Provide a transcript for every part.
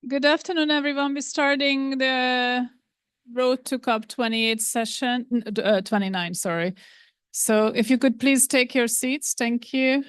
Good afternoon, everyone. We're starting the Road to COP28 session, 29, sorry. So if you could please take your seats, thank you.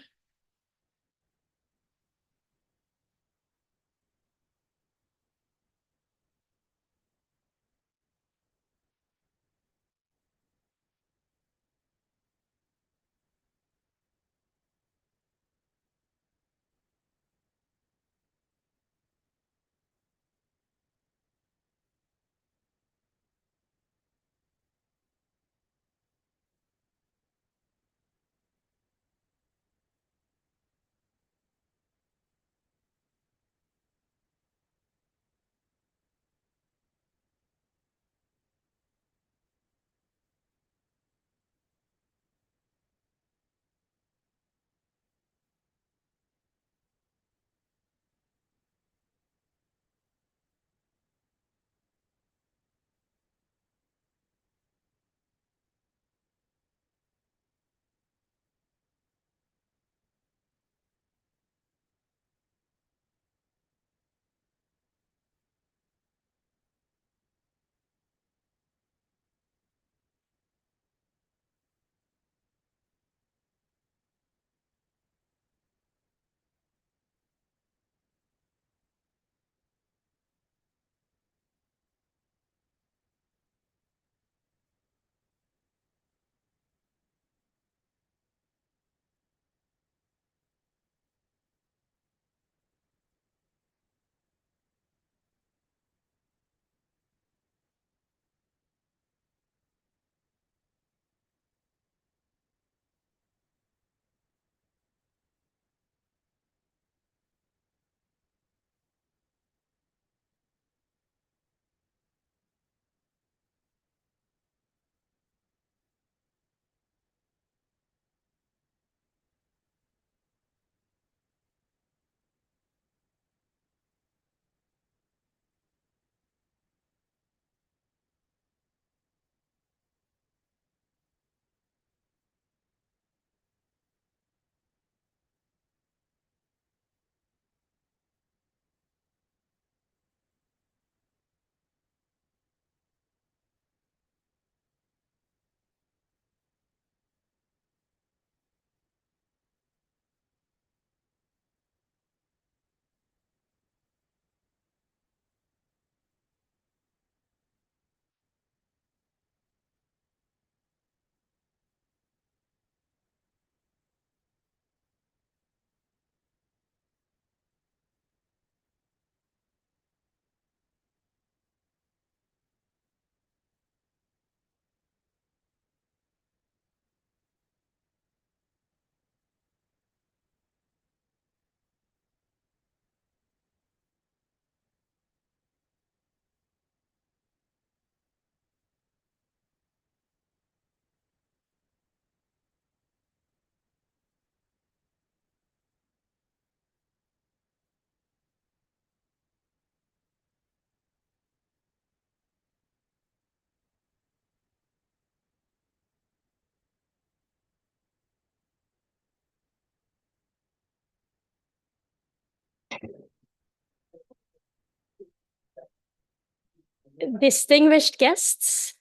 Distinguished guests,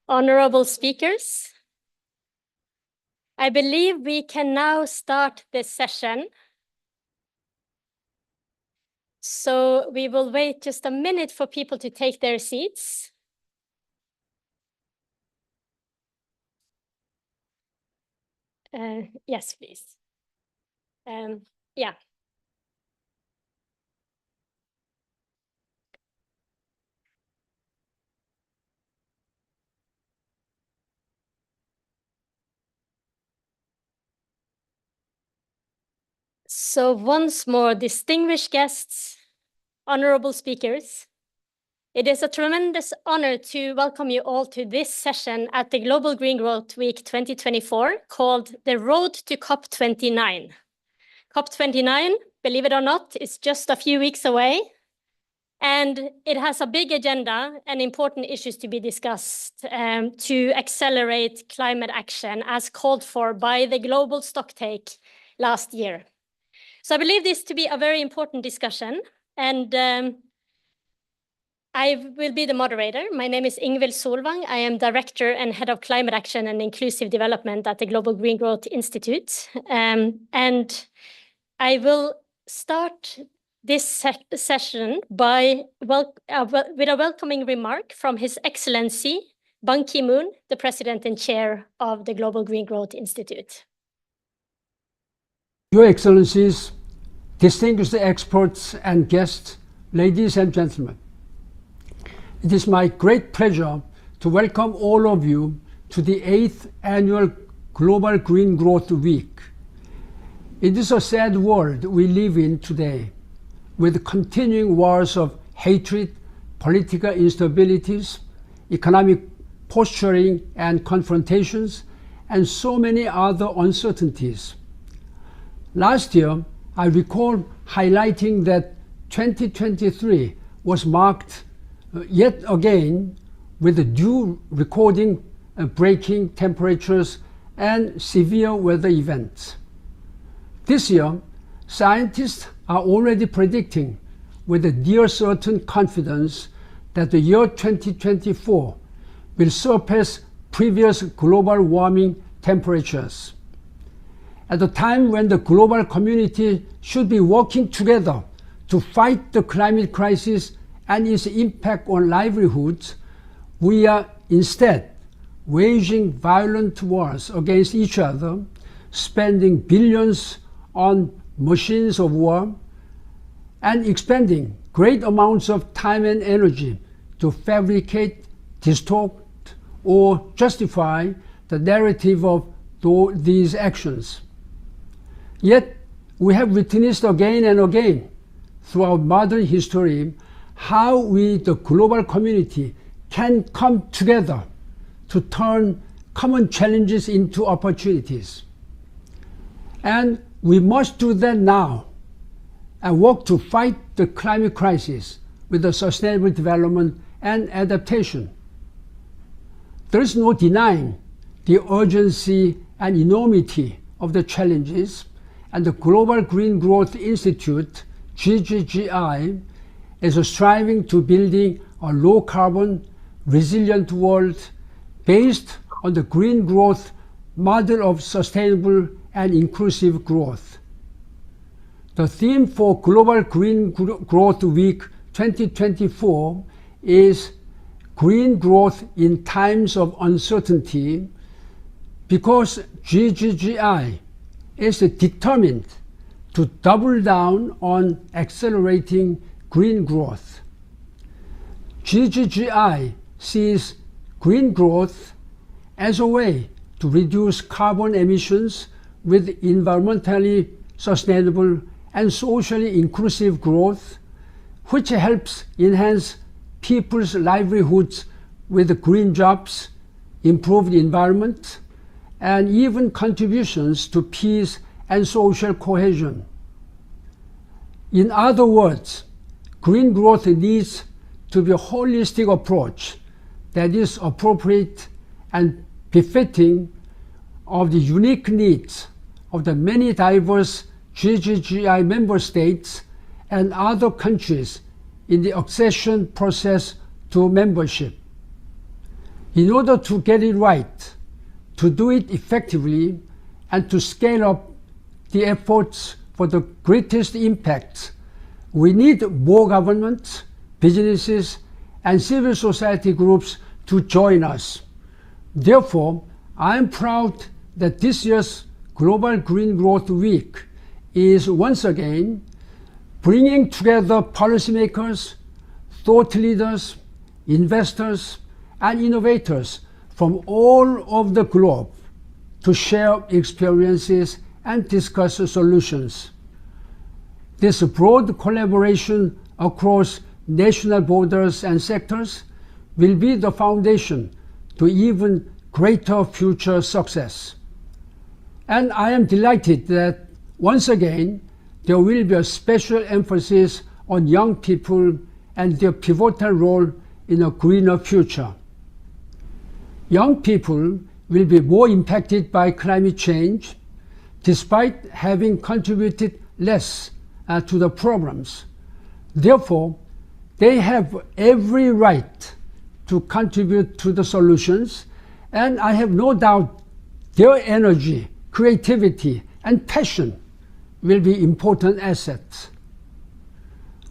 honorable speakers, I believe we can now start this session. So we will wait just a minute for people to take their seats. Yes, please. Yeah. So once more, distinguished guests, honorable speakers, it is a tremendous honor to welcome you all to this session at the Global Green Growth Week 2024 called The Road to COP29. COP29, believe it or not, is just a few weeks away, and it has a big agenda and important issues to be discussed to accelerate climate action as called for by the global stocktake last year. So I believe this to be a very important discussion, And I will be the moderator. My name is Ingvild Solvang. I am Director and Head of Climate Action and Inclusive Development at the Global Green Growth Institute. And I will start this session by with a welcoming remark from His Excellency Ban Ki-moon, the President and Chair of the Global Green Growth Institute. Your Excellencies, distinguished experts and guests, ladies and gentlemen. It is my great pleasure to welcome all of you to the 8th Annual Global Green Growth Week. It is a sad world we live in today, with continuing wars of hatred, political instabilities, economic posturing and confrontations, and so many other uncertainties. Last year, I recall highlighting that 2023 was marked yet again with new recording breaking temperatures and severe weather events. This year, scientists are already predicting with a near certain confidence that the year 2024 will surpass previous global warming temperatures. At a time when the global community should be working together to fight the climate crisis and its impact on livelihoods, we are instead waging violent wars against each other, spending billions on machines of war, and expending great amounts of time and energy to fabricate, distort, or justify the narrative of these actions. Yet, we have witnessed again and again throughout modern history how we, the global community, can come together to turn common challenges into opportunities. And we must do that now and work to fight the climate crisis with the sustainable development and adaptation. There is no denying the urgency and enormity of the challenges, and the Global Green Growth Institute, GGGI, is striving to building a low-carbon, resilient world based on the green growth model of sustainable and inclusive growth. The theme for Global Green Growth Week 2024 is Green Growth in Times of Uncertainty, because GGGI is determined to double down on accelerating green growth. GGGI sees green growth as a way to reduce carbon emissions with environmentally sustainable and socially inclusive growth, which helps enhance people's livelihoods with green jobs, improved environment, and even contributions to peace and social cohesion. In other words, green growth needs to be a holistic approach that is appropriate and befitting of the unique needs of the many diverse GGGI member states and other countries in the accession process to membership. In order to get it right, to do it effectively, and to scale up the efforts for the greatest impact, we need more governments, businesses, and civil society groups to join us. Therefore, I am proud that this year's Global Green Growth Week is once again bringing together policymakers, thought leaders, investors, and innovators from all over the globe to share experiences and discuss solutions. This broad collaboration across national borders and sectors will be the foundation to even greater future success. And I am delighted that once again there will be a special emphasis on young people and their pivotal role in a greener future. Young people will be more impacted by climate change, despite having contributed less to the problems. Therefore, they have every right to contribute to the solutions, and I have no doubt their energy, creativity, and passion will be important assets.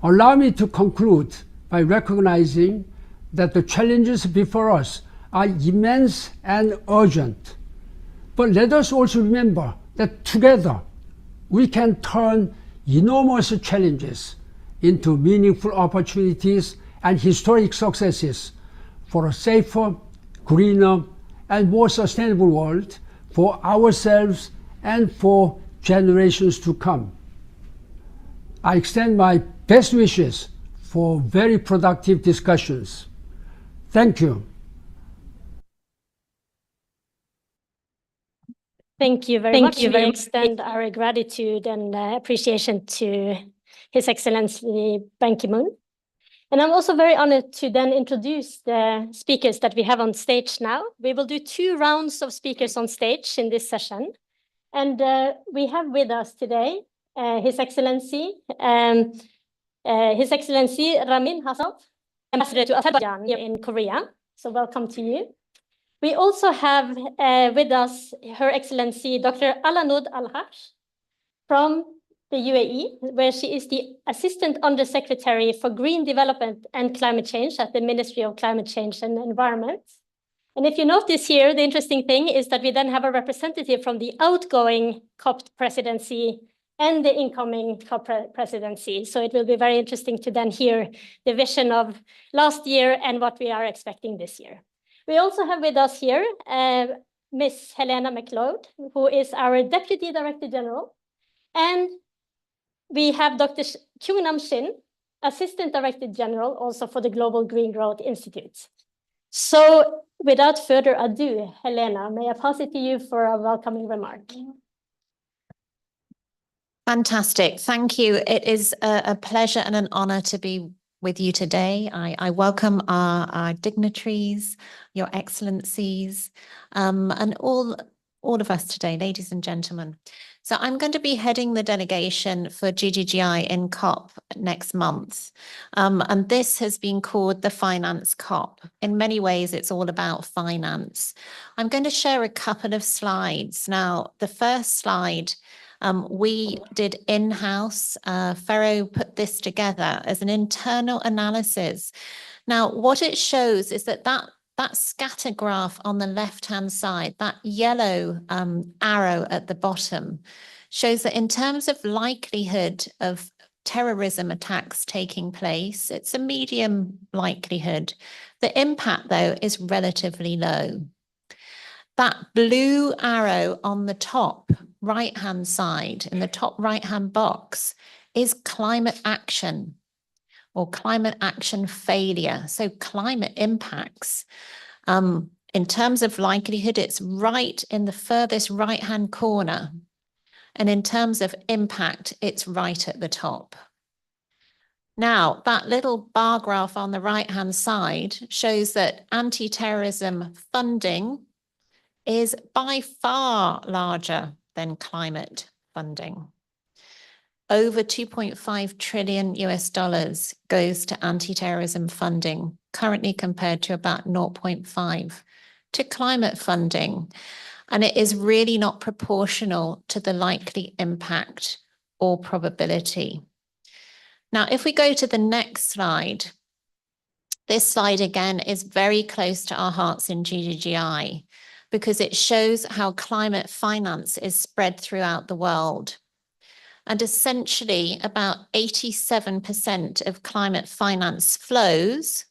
Allow me to conclude by recognizing that the challenges before us are immense and urgent. But let us also remember that together we can turn enormous challenges into meaningful opportunities and historic successes for a safer, greener, and more sustainable world for ourselves and for generations to come. I extend my best wishes for very productive discussions. Thank you. Thank you very much. We extend our gratitude and appreciation to His Excellency Ban Ki-moon. And I'm also very honored to then introduce the speakers that we have on stage now. We will do 2 rounds of speakers on stage in this session. And we have with us today His Excellency Ramin Hassanov, Ambassador to Azerbaijan here in Korea. So welcome to you. We also have with us Her Excellency Dr. Alanoud Al-Haj from the UAE, where she is the Assistant Undersecretary for Green Development and Climate Change at the Ministry of Climate Change and Environment. And if you notice here, the interesting thing is that we then have a representative from the outgoing COP presidency and the incoming COP presidency. So it will be very interesting to then hear the vision of last year and what we are expecting this year. We also have with us here Ms. Helena McLeod, who is our Deputy Director General. And we have Dr. Kyung-Nam Shin, Assistant Director General, also for the Global Green Growth Institute. So without further ado, Helena, may I pass it to you for a welcoming remark? Fantastic. Thank you. It is a pleasure and an honor to be with you today. I welcome our dignitaries, your excellencies, and all of us today, ladies and gentlemen. So I'm going to be heading the delegation for GGGI in COP next month. And this has been called the Finance COP. In many ways, it's all about finance. I'm going to share a couple of slides. Now, the first slide, we did in-house. Ferro put this together as an internal analysis. Now, what it shows is that scatter graph on the left-hand side, that yellow arrow at the bottom, shows that in terms of likelihood of terrorism attacks taking place, it's a medium likelihood. The impact, though, is relatively low. That blue arrow on the top right-hand side, in the top right-hand box, is climate action or climate action failure. So climate impacts. In terms of likelihood, it's right in the furthest right-hand corner. And in terms of impact, it's right at the top. Now, that little bar graph on the right-hand side shows that anti-terrorism funding is by far larger than climate funding. Over $2.5 trillion goes to anti-terrorism funding, currently compared to about 0.5 to climate funding. And it is really not proportional to the likely impact or probability. Now, if we go to the next slide, this slide again is very close to our hearts in GGGI because it shows how climate finance is spread throughout the world. And essentially, about 87% of climate finance flows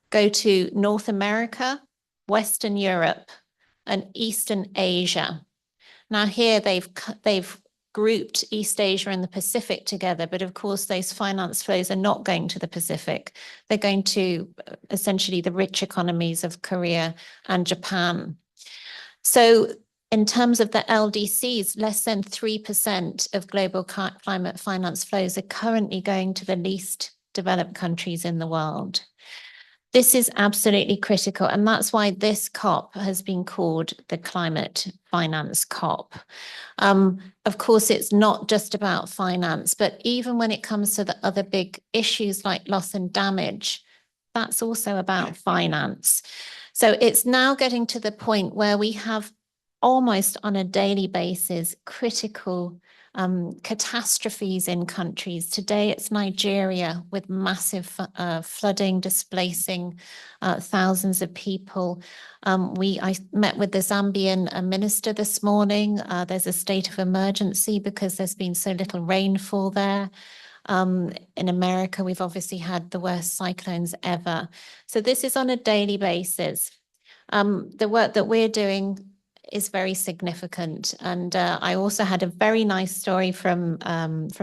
go to North America, Western Europe, and Eastern Asia. Now here they've grouped East Asia and the Pacific together, but of course those finance flows are not going to the Pacific. They're going to essentially the rich economies of Korea and Japan. So in terms of the LDCs, less than 3% of global climate finance flows are currently going to the least developed countries in the world. This is absolutely critical, and that's why this COP has been called the Climate Finance COP. Of course, it's not just about finance, but even when it comes to the other big issues like loss and damage, that's also about finance. So it's now getting to the point where we have almost on a daily basis critical catastrophes in countries. Today, it's Nigeria with massive flooding, displacing thousands of people. I met with the Zambian minister this morning. There's a state of emergency because there's been so little rainfall there. In America, we've obviously had the worst cyclones ever. So this is on a daily basis. The work that we're doing is very significant. And I also had a very nice story from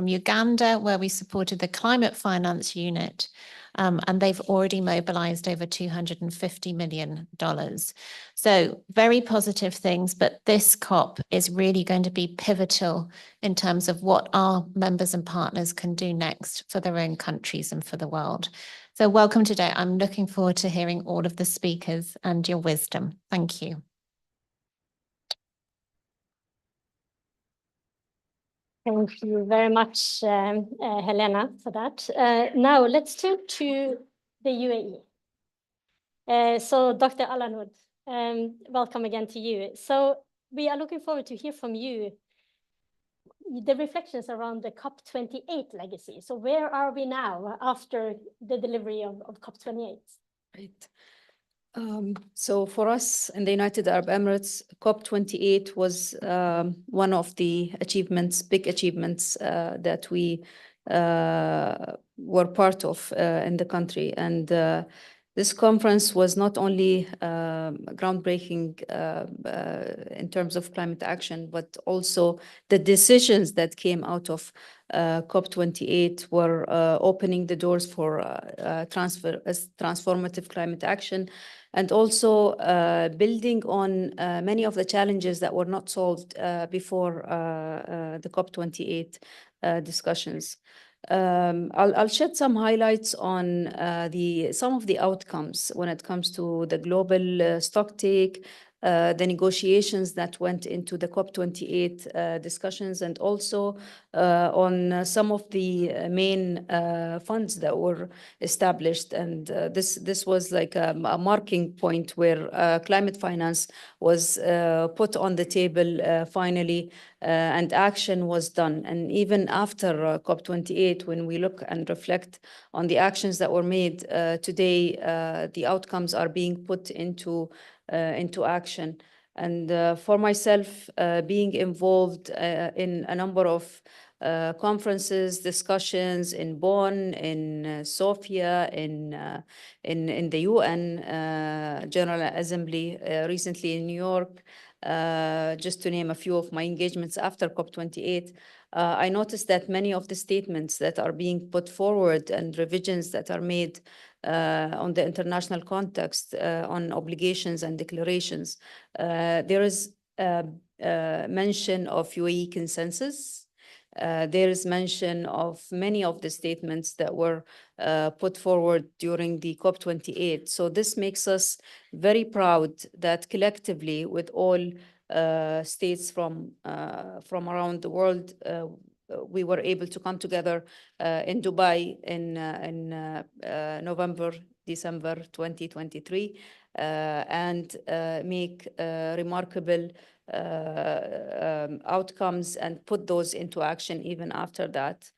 Uganda, where we supported the Climate Finance Unit, and they've already mobilized over $250 million. So very positive things, but this COP is really going to be pivotal in terms of what our members and partners can do next for their own countries and for the world. So welcome today. I'm looking forward to hearing all of the speakers and your wisdom. Thank you. Thank you very much, Helena, for that. Now let's turn to the UAE. So Dr. Alanoud, welcome again to you. So we are looking forward to hear from you the reflections around the COP28 legacy. So where are we now after the delivery of COP28? Right. So for us in the United Arab Emirates, COP28 was one of the achievements, big achievements that we were part of in the country. And this conference was not only groundbreaking in terms of climate action, but also the decisions that came out of COP28 were opening the doors for transformative climate action, and also building on many of the challenges that were not solved before the COP28 discussions. I'll shed some highlights on some of the outcomes when it comes to the global stocktake, the negotiations that went into the COP28 discussions, and also on some of the main funds that were established. And this was like a marking point where climate finance was put on the table finally, and action was done. And even after COP28, when we look and reflect on the actions that were made today, the outcomes are being put into action. And for myself, being involved in a number of conferences, discussions in Bonn, in Sofia, in the UN General Assembly, recently in New York, just to name a few of my engagements after COP28, I noticed that many of the statements that are being put forward and revisions that are made on the international context, on obligations and declarations, there is mention of UAE consensus. There is mention of many of the statements that were put forward during the COP28. So this makes us very proud that collectively, with all states from around the world, we were able to come together in Dubai in November, December 2023, and make remarkable outcomes and put those into action even after that.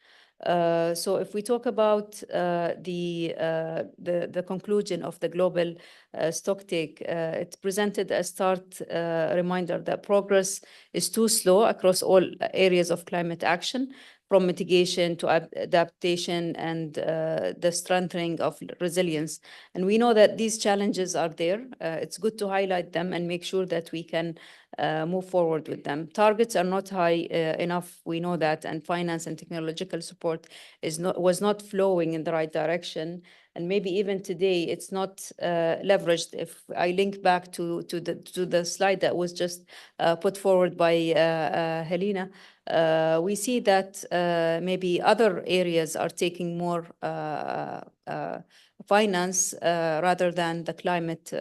So if we talk about the conclusion of the global stocktake, it presented a stark reminder that progress is too slow across all areas of climate action, from mitigation to adaptation and the strengthening of resilience. And we know that these challenges are there. It's good to highlight them and make sure that we can move forward with them. Targets are not high enough, we know that, and finance and technological support was not flowing in the right direction. and maybe even today it's not leveraged. If I link back to the slide that was just put forward by Helena, we see that maybe other areas are taking more finance rather than the climate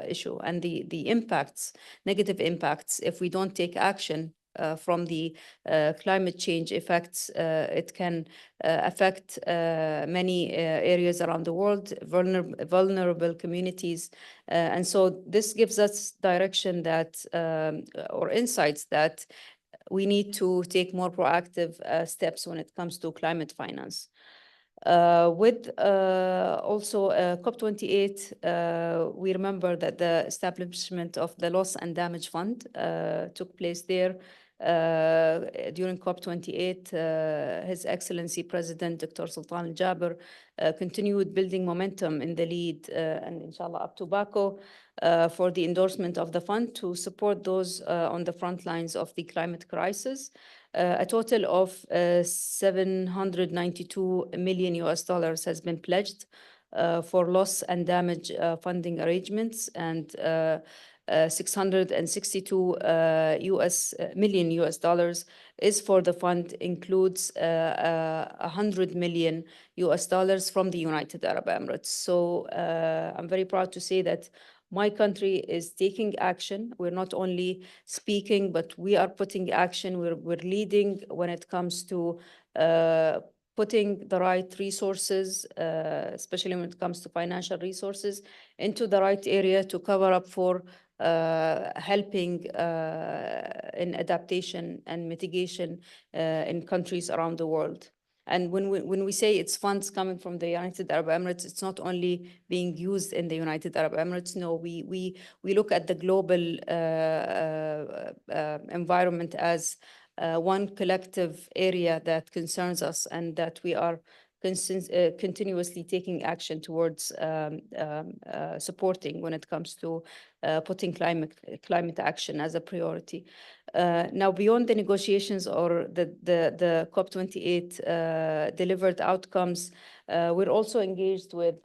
issue, and the impacts, negative impacts, if we don't take action from the climate change effects, it can affect many areas around the world, vulnerable communities. And so this gives us direction that, or insights that we need to take more proactive steps when it comes to climate finance. With also COP28, we remember that the establishment of the Loss and Damage Fund took place there during COP28. His Excellency President Dr. Sultan Al-Jaber continued building momentum in the lead and inshallah up to Baku for the endorsement of the fund to support those on the front lines of the climate crisis. A total of $792 million has been pledged for loss and damage funding arrangements, and 662 million US dollars is for the fund, includes 100 million US dollars from the United Arab Emirates. So I'm very proud to say that my country is taking action. We're not only speaking, but we are putting action. We're leading when it comes to putting the right resources, especially when it comes to financial resources, into the right area to cover up for helping in adaptation and mitigation in countries around the world. And when we say it's funds coming from the United Arab Emirates, it's not only being used in the United Arab Emirates. No, we look at the global environment as one collective area that concerns us, and that we are continuously taking action towards supporting when it comes to putting climate action as a priority. Now, beyond the negotiations or the COP28 delivered outcomes, we're also engaged with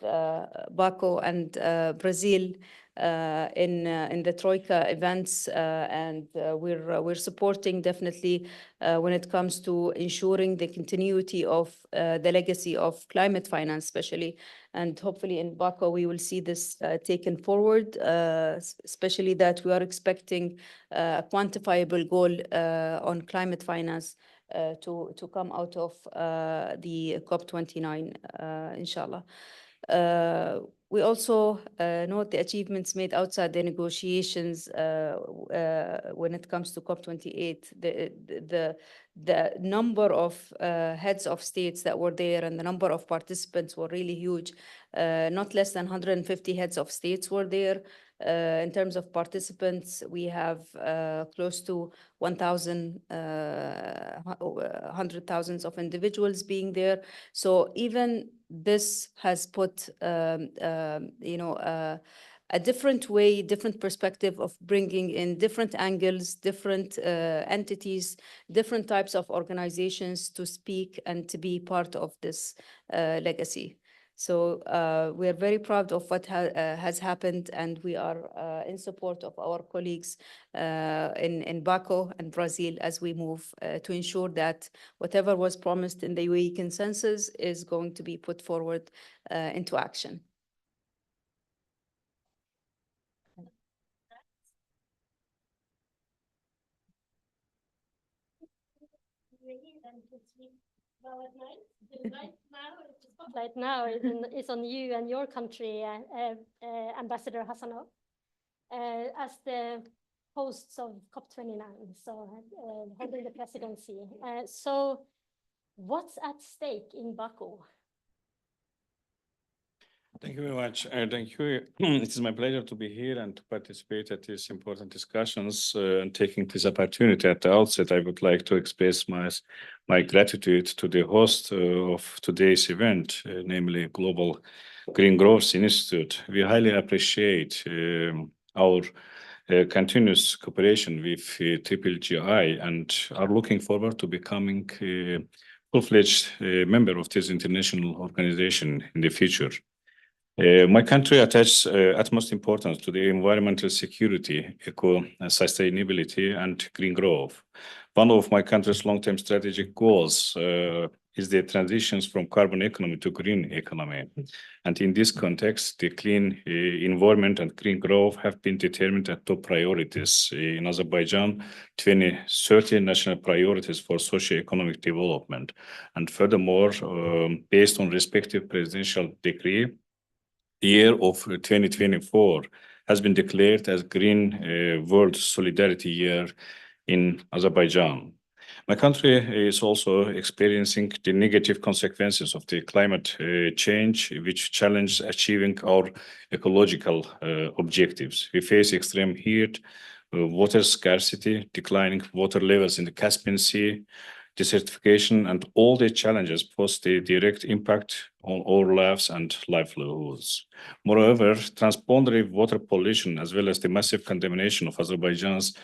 Baku and Brazil in the Troika events, and we're supporting definitely when it comes to ensuring the continuity of the legacy of climate finance, especially. And hopefully in Baku, we will see this taken forward, especially that we are expecting a quantifiable goal on climate finance to come out of the COP29, inshallah. We also note the achievements made outside the negotiations when it comes to COP28. The number of heads of states that were there and the number of participants were really huge. Not less than 150 heads of states were there. In terms of participants, we have close to 100,000 of individuals being there. So even this has put, a different way, different perspective of bringing in different angles, different entities, different types of organizations to speak and to be part of this legacy. So we are very proud of what has happened, and we are in support of our colleagues in Baku and Brazil as we move to ensure that whatever was promised in the UAE consensus is going to be put forward into action. Right now is on you and your country, Ambassador Hassanov, as the hosts of COP29, so holding the presidency. So what's at stake in Baku? Thank you very much. Thank you. It is my pleasure to be here and to participate at these important discussions. And taking this opportunity at the outset, I would like to express my gratitude to the host of today's event, namely Global Green Growth Institute. We highly appreciate our continuous cooperation with GGI and are looking forward to becoming a full-fledged member of this international organization in the future. My country attaches utmost importance to the environmental security, sustainability, and green growth. One of my country's long-term strategic goals is the transitions from carbon economy to green economy. And in this context, the clean environment and green growth have been determined as top priorities in Azerbaijan 2030 national priorities for socio-economic development. And furthermore, based on respective presidential decree, the year of 2024 has been declared as Green World Solidarity Year in Azerbaijan. My country is also experiencing the negative consequences of the climate change, which challenge achieving our ecological objectives. We face extreme heat, water scarcity, declining water levels in the Caspian Sea, desertification, and all the challenges pose the direct impact on our lives and livelihoods. Moreover, transboundary water pollution, as well as the massive condemnation of Azerbaijan's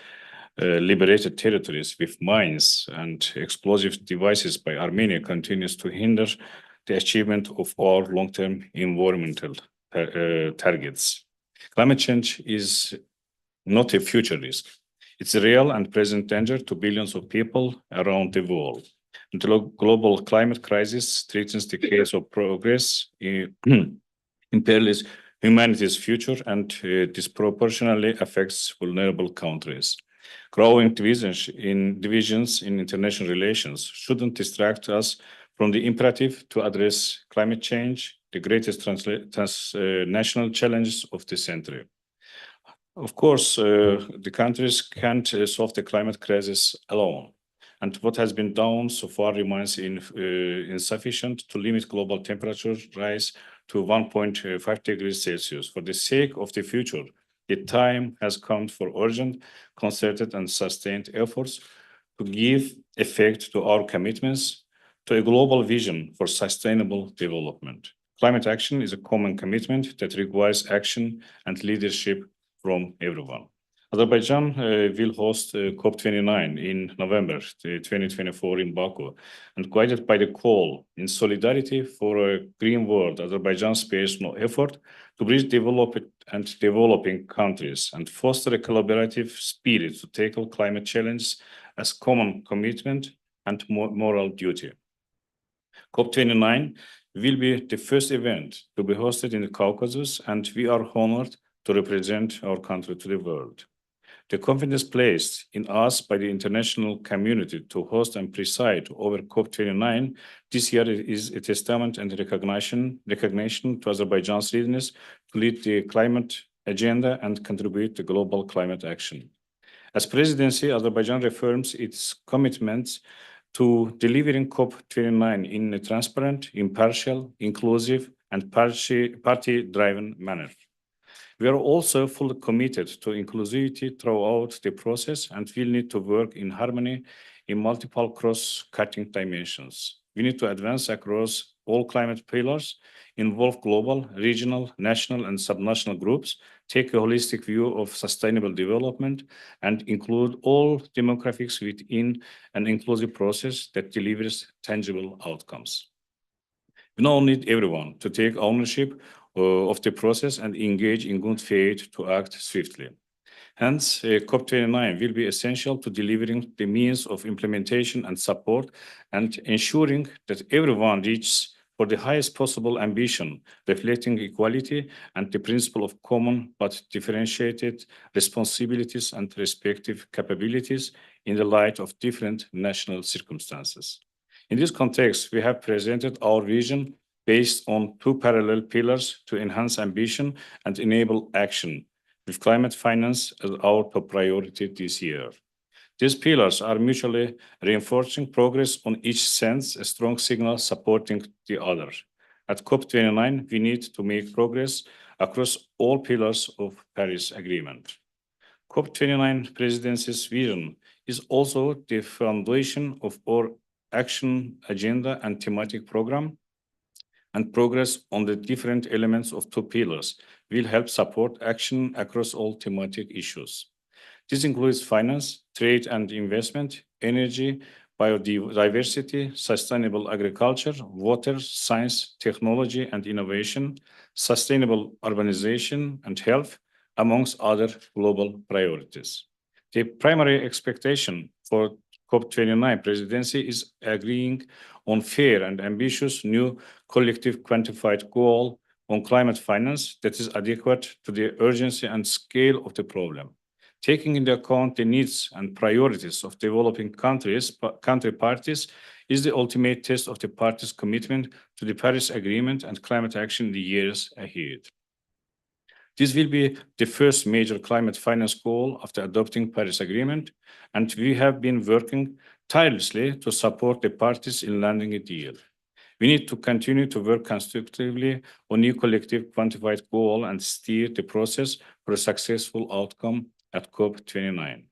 liberated territories with mines and explosive devices by Armenia continues to hinder the achievement of our long-term environmental targets. Climate change is not a future risk. It's a real and present danger to billions of people around the world. The global climate crisis threatens the case of progress, imperils humanity's future, and disproportionately affects vulnerable countries. Growing divisions in international relations shouldn't distract us from the imperative to address climate change, the greatest transnational challenges of the century. Of course, the countries can't solve the climate crisis alone. And what has been done so far remains insufficient to limit global temperature rise to 1.5 degrees Celsius. For the sake of the future, the time has come for urgent, concerted, and sustained efforts to give effect to our commitments to a global vision for sustainable development. Climate action is a common commitment that requires action and leadership from everyone. Azerbaijan will host COP29 in November 2024 in Baku, and guided by the call in solidarity for a green world, Azerbaijan spares no effort to bridge developed and developing countries and foster a collaborative spirit to tackle climate challenges as common commitment and moral duty. COP29 will be the first event to be hosted in the Caucasus, and we are honored to represent our country to the world. The confidence placed in us by the international community to host and preside over COP29 this year is a testament and recognition to Azerbaijan's readiness to lead the climate agenda and contribute to global climate action. As presidency, Azerbaijan reaffirms its commitments to delivering COP29 in a transparent, impartial, inclusive, and party-driven manner. We are also fully committed to inclusivity throughout the process and will need to work in harmony in multiple cross-cutting dimensions. We need to advance across all climate pillars, involve global, regional, national, and subnational groups, take a holistic view of sustainable development, and include all demographics within an inclusive process that delivers tangible outcomes. We now need everyone to take ownership of the process and engage in good faith to act swiftly. Hence, COP29 will be essential to delivering the means of implementation and support and ensuring that everyone reaches for the highest possible ambition, reflecting equality and the principle of common but differentiated responsibilities and respective capabilities in the light of different national circumstances. In this context, we have presented our vision based on two parallel pillars to enhance ambition and enable action, with climate finance as our top priority this year. These pillars are mutually reinforcing progress on each sends a strong signal supporting the other. At COP29, we need to make progress across all pillars of Paris Agreement. COP29 presidency's vision is also the foundation of our action agenda and thematic program, and progress on the different elements of two pillars will help support action across all thematic issues. This includes finance, trade and investment, energy, biodiversity, sustainable agriculture, water, science, technology and innovation, sustainable urbanization and health, amongst other global priorities. The primary expectation for COP29 presidency is agreeing on fair and ambitious new collective quantified goal on climate finance that is adequate to the urgency and scale of the problem. Taking into account the needs and priorities of developing country parties is the ultimate test of the parties' commitment to the Paris Agreement and climate action in the years ahead. This will be the first major climate finance goal after adopting Paris Agreement, and we have been working tirelessly to support the parties in landing a deal. We need to continue to work constructively on new collective quantified goal and steer the process for a successful outcome at COP29.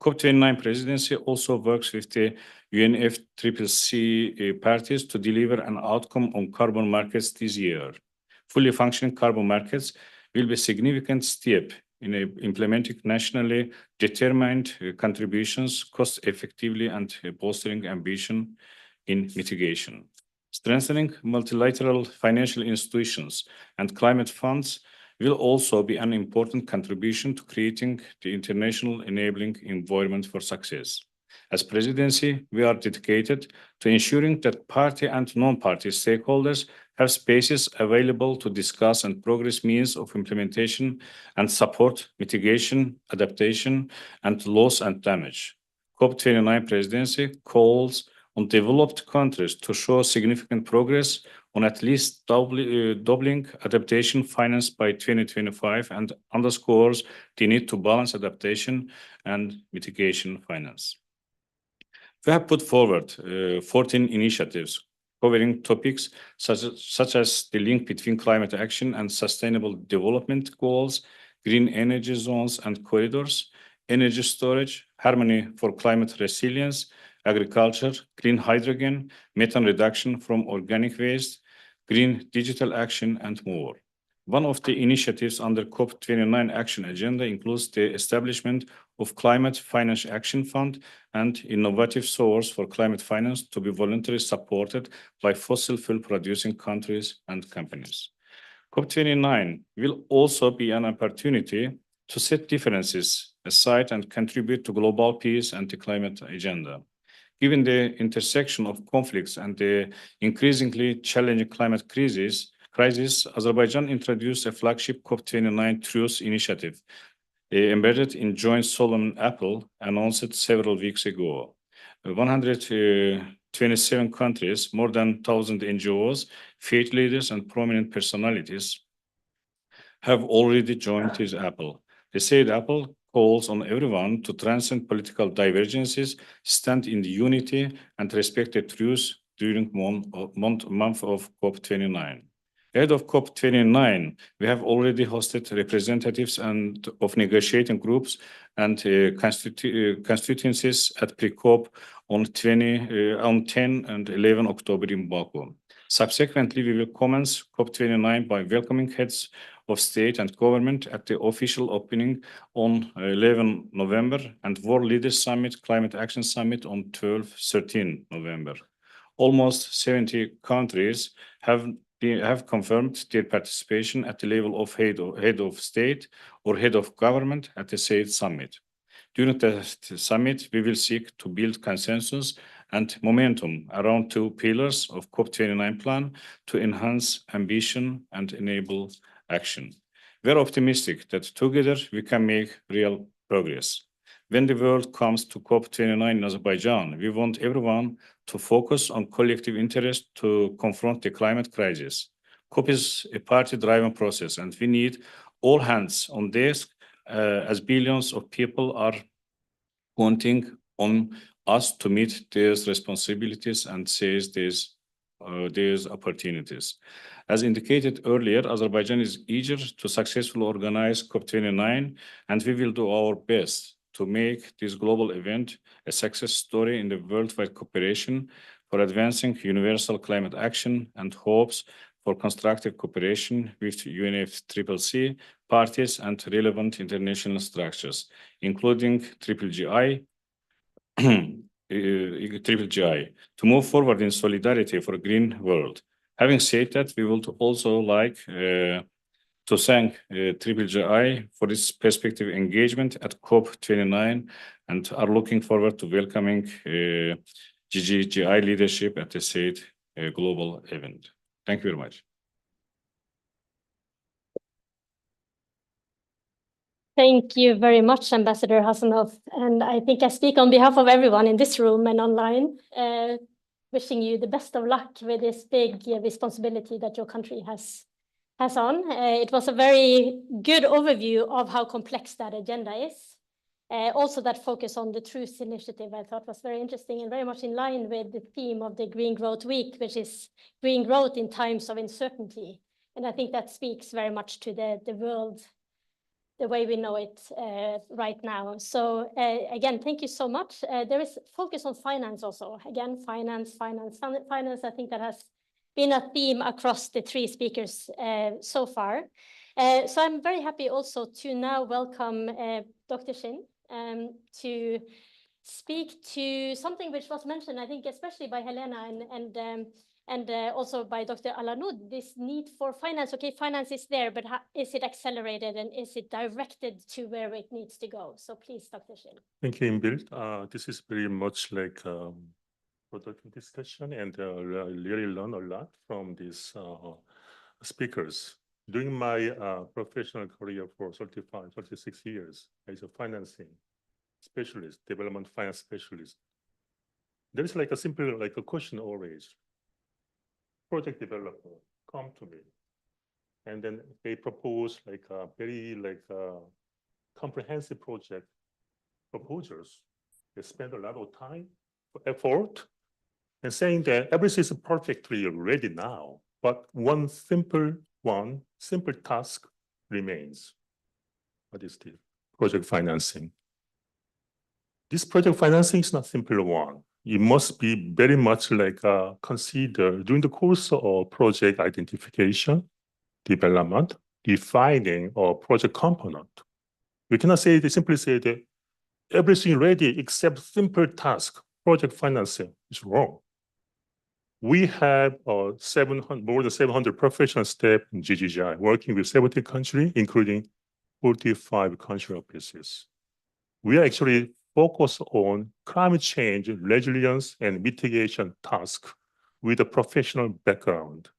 COP29 presidency also works with the UNFCCC parties to deliver an outcome on carbon markets this year. Fully functioning carbon markets will be a significant step in implementing nationally determined contributions cost effectively and bolstering ambition in mitigation. Strengthening multilateral financial institutions and climate funds will also be an important contribution to creating the international enabling environment for success. As presidency, we are dedicated to ensuring that party and non-party stakeholders have spaces available to discuss and progress means of implementation and support mitigation, adaptation, and loss and damage. COP29 presidency calls on developed countries to show significant progress on at least doubling adaptation finance by 2025 and underscores the need to balance adaptation and mitigation finance. We have put forward 14 initiatives covering topics such as the link between climate action and sustainable development goals, green energy zones and corridors, energy storage, harmony for climate resilience, agriculture, green hydrogen, methane reduction from organic waste, green digital action, and more. One of the initiatives under COP29 action agenda includes the establishment of Climate Finance Action Fund and innovative source for climate finance to be voluntarily supported by fossil fuel producing countries and companies. COP29 will also be an opportunity to set differences aside and contribute to global peace and the climate agenda. Given the intersection of conflicts and the increasingly challenging climate crisis, Azerbaijan introduced a flagship COP29 Truth Initiative, embedded in joint Solomon Apple, announced several weeks ago. 127 countries, more than 1,000 NGOs, faith leaders, and prominent personalities have already joined this Apple. The said Apple calls on everyone to transcend political divergences, stand in unity, and respect the truth during month of COP29. Ahead of COP29, we have already hosted representatives of negotiating groups and constituencies at pre-COP on 10 and 11 October in Baku. Subsequently, we will commence COP29 by welcoming heads of state and government at the official opening on 11 November and World Leaders Summit, Climate Action Summit on 13 November. Almost 70 countries have confirmed their participation at the level of head of state or head of government at the said summit. During the summit, we will seek to build consensus and momentum around two pillars of COP29 plan to enhance ambition and enable action. We are optimistic that together we can make real progress. When the world comes to COP29 in Azerbaijan, we want everyone to focus on collective interest to confront the climate crisis. COP is a party-driven process, and we need all hands on deck as billions of people are counting on us to meet these responsibilities and seize these opportunities. As indicated earlier, Azerbaijan is eager to successfully organize COP29, and we will do our best to make this global event a success story in the worldwide cooperation for advancing universal climate action and hopes for constructive cooperation with UNFCCC parties and relevant international structures, including GGI, triple GI to move forward in solidarity for a green world. Having said that, we would also like to thank Triple GI for this perspective engagement at COP29 and are looking forward to welcoming GGGI leadership at the said global event. Thank you very much. Thank you very much, Ambassador Hassanov. And I think I speak on behalf of everyone in this room and online, wishing you the best of luck with this big responsibility that your country has on. It was a very good overview of how complex that agenda is. Also that focus on the Truth Initiative I thought was very interesting and very much in line with the theme of the Green Growth Week, which is green growth in times of uncertainty. And I think that speaks very much to the world, the way we know it right now. So again, thank you so much. There is focus on finance also. Again, finance, I think that has been a theme across the three speakers so far. So I'm very happy also to now welcome Dr. Shin to speak to something which was mentioned, I think, especially by Helena and also by Dr. Alanud, this need for finance. Okay, finance is there, but is it accelerated and is it directed to where it needs to go? So please, Dr. Shin. Thank you, Inbil. This is very much like productive discussion, and I really learn a lot from these speakers. During my professional career for 36 years as a financing specialist, development finance specialist, there is like a simple like a question always. Project developer come to me, and then they propose like a very comprehensive project proposals. They spend a lot of time, effort, and saying that everything is perfectly ready now, but one simple task remains. What is the project financing? This project financing is not simple one. It must be very much like considered during the course of project identification, development, defining a project component. We cannot simply say that everything ready except simple task, project financing is wrong. We have more than 700 professional staff in GGGI working with 70 countries, including 45 country offices. We are actually focused on climate change, resilience, and mitigation tasks with a professional background.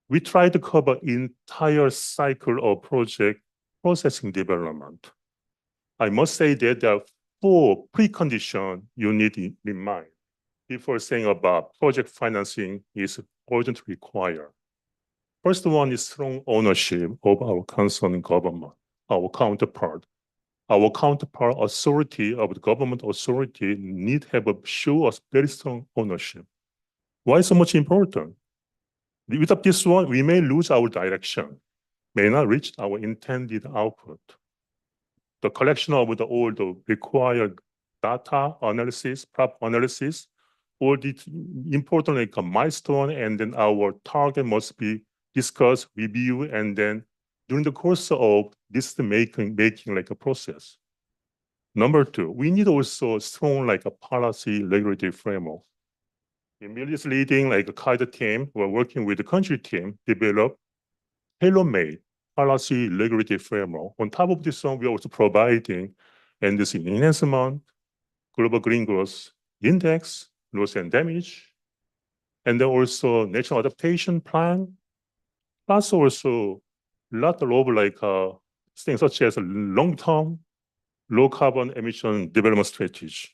We try to cover entire cycle of project processing development. I must say that there are 4 preconditions you need in mind before saying about project financing is urgently required. First one is strong ownership of our concerned government, our counterpart. Our counterpart authority of the government authority need to have show us very strong ownership. Why so much important? Without this one, we may lose our direction, may not reach our intended output. The collection of all the required data analysis, prop analysis, all the important like a milestone, and then our target must be discussed, review, and then during the course of this making like a process. Number 2, we need also strong like a policy regulatory framework. Emil is leading like a KAIDA team. We're working with the country team, develop tailor-made policy regulatory framework. On top of this one, we are also providing and this enhancement, global green growth index, loss and damage, and then also national adaptation plan, plus also a lot of like things such as long-term, low carbon emission development strategy.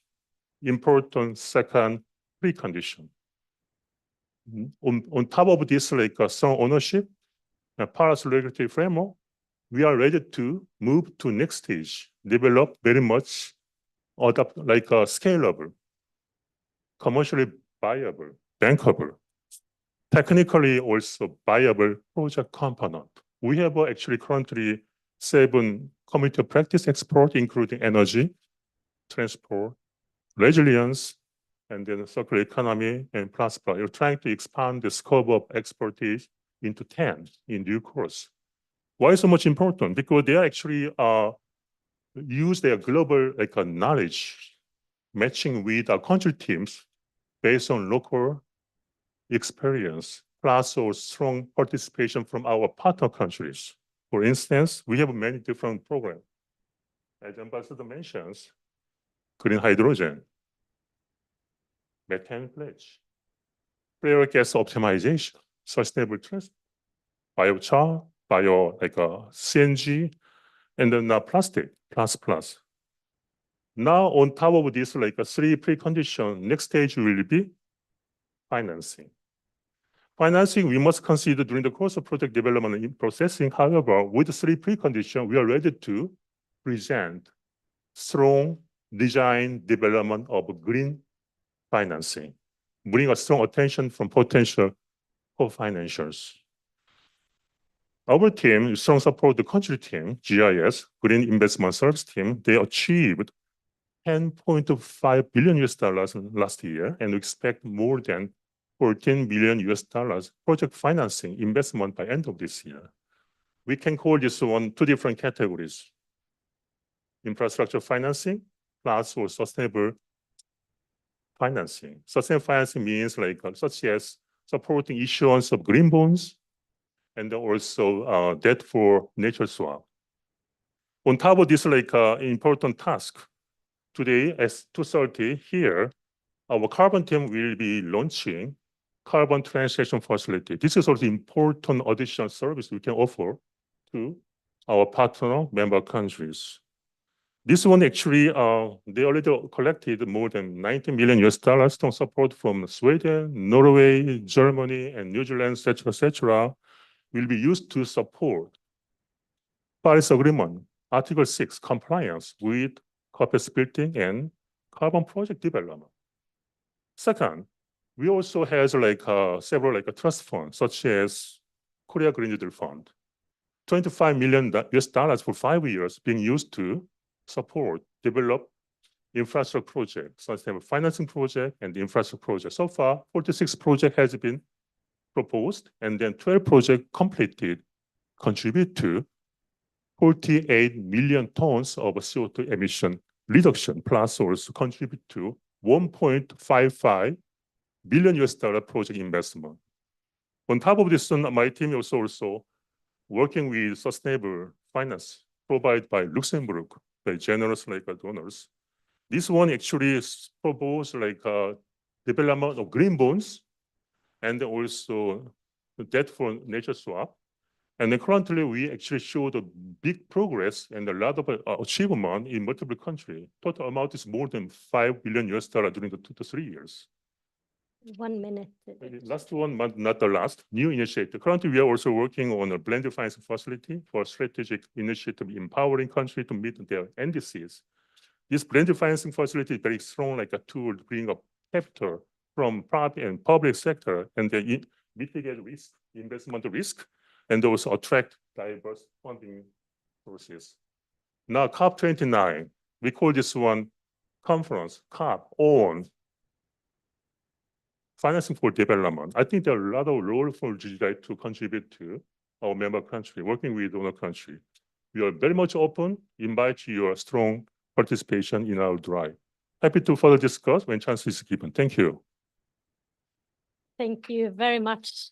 Important second precondition. On top of this like strong ownership and policy regulatory framework, we are ready to move to next stage, develop very much adapt like a scalable, commercially viable, bankable, technically also viable project component. We have actually currently 7 community of practice experts, including energy, transport, resilience, and then circular economy and plasma. You're trying to expand the scope of expertise into 10 in due course. Why so much important? Because they actually use their global like knowledge matching with our country teams based on local experience, plus or strong participation from our partner countries. For instance, we have many different programs. As Ambassador mentions, green hydrogen, methane pledge, flare gas optimization, sustainable transport, biochar, CNG, and then plastic, plus. Now, on top of this, three preconditions, next stage will be financing. Financing, we must consider during the course of project development and processing. However, with the three preconditions, we are ready to present strong design development of green financing, bring a strong attention from potential co-financiers. Our team, strong support the country team, GIS, Green Investment Service team, they achieved $10.5 billion last year, and we expect more than $14 billion project financing investment by end of this year. We can call this one two different categories: infrastructure financing plus or sustainable financing. Sustainable financing means such as supporting issuance of green bonds and also debt for nature swap. On top of this, important task today at 2:30 here, our carbon team will be launching carbon transaction facility. This is also important additional service we can offer to our partner member countries. This one actually, they already collected more than $90 million strong support from Sweden, Norway, Germany, and New Zealand, etc., will be used to support Paris Agreement, Article 6 compliance with capacity building and carbon project development. Second, we also have several trust funds, such as Korea Green New Deal Fund, $25 million for 5 years being used to support, develop infrastructure projects, sustainable financing project and infrastructure project. So far, 46 projects has been proposed, and then 12 projects completed, contribute to 48 million tons of CO2 emission reduction, plus also contribute to $1.55 billion project investment. On top of this, my team is also working with sustainable finance provided by Luxembourg, by generous donors. This one actually is proposed development of green bonds and also debt for nature swap. And then currently we actually showed a big progress and a lot of achievement in multiple countries. Total amount is more than $5 billion during the 2 to 3 years. 1 minute. Last one, but not the last, new initiative. Currently, we are also working on a blended financing facility for strategic initiative empowering countries to meet their NDCs. This blended financing facility is very strong, like a tool to bring up capital from private and public sector, and they mitigate risk, investment risk, and also attract diverse funding sources. Now, COP29, we call this one conference, COP on financing for development. I think there are a lot of roles for GGI to contribute to our member country, working with donor country. We are very much open, invite your strong participation in our drive. Happy to further discuss when chance is given. Thank you. Thank you very much.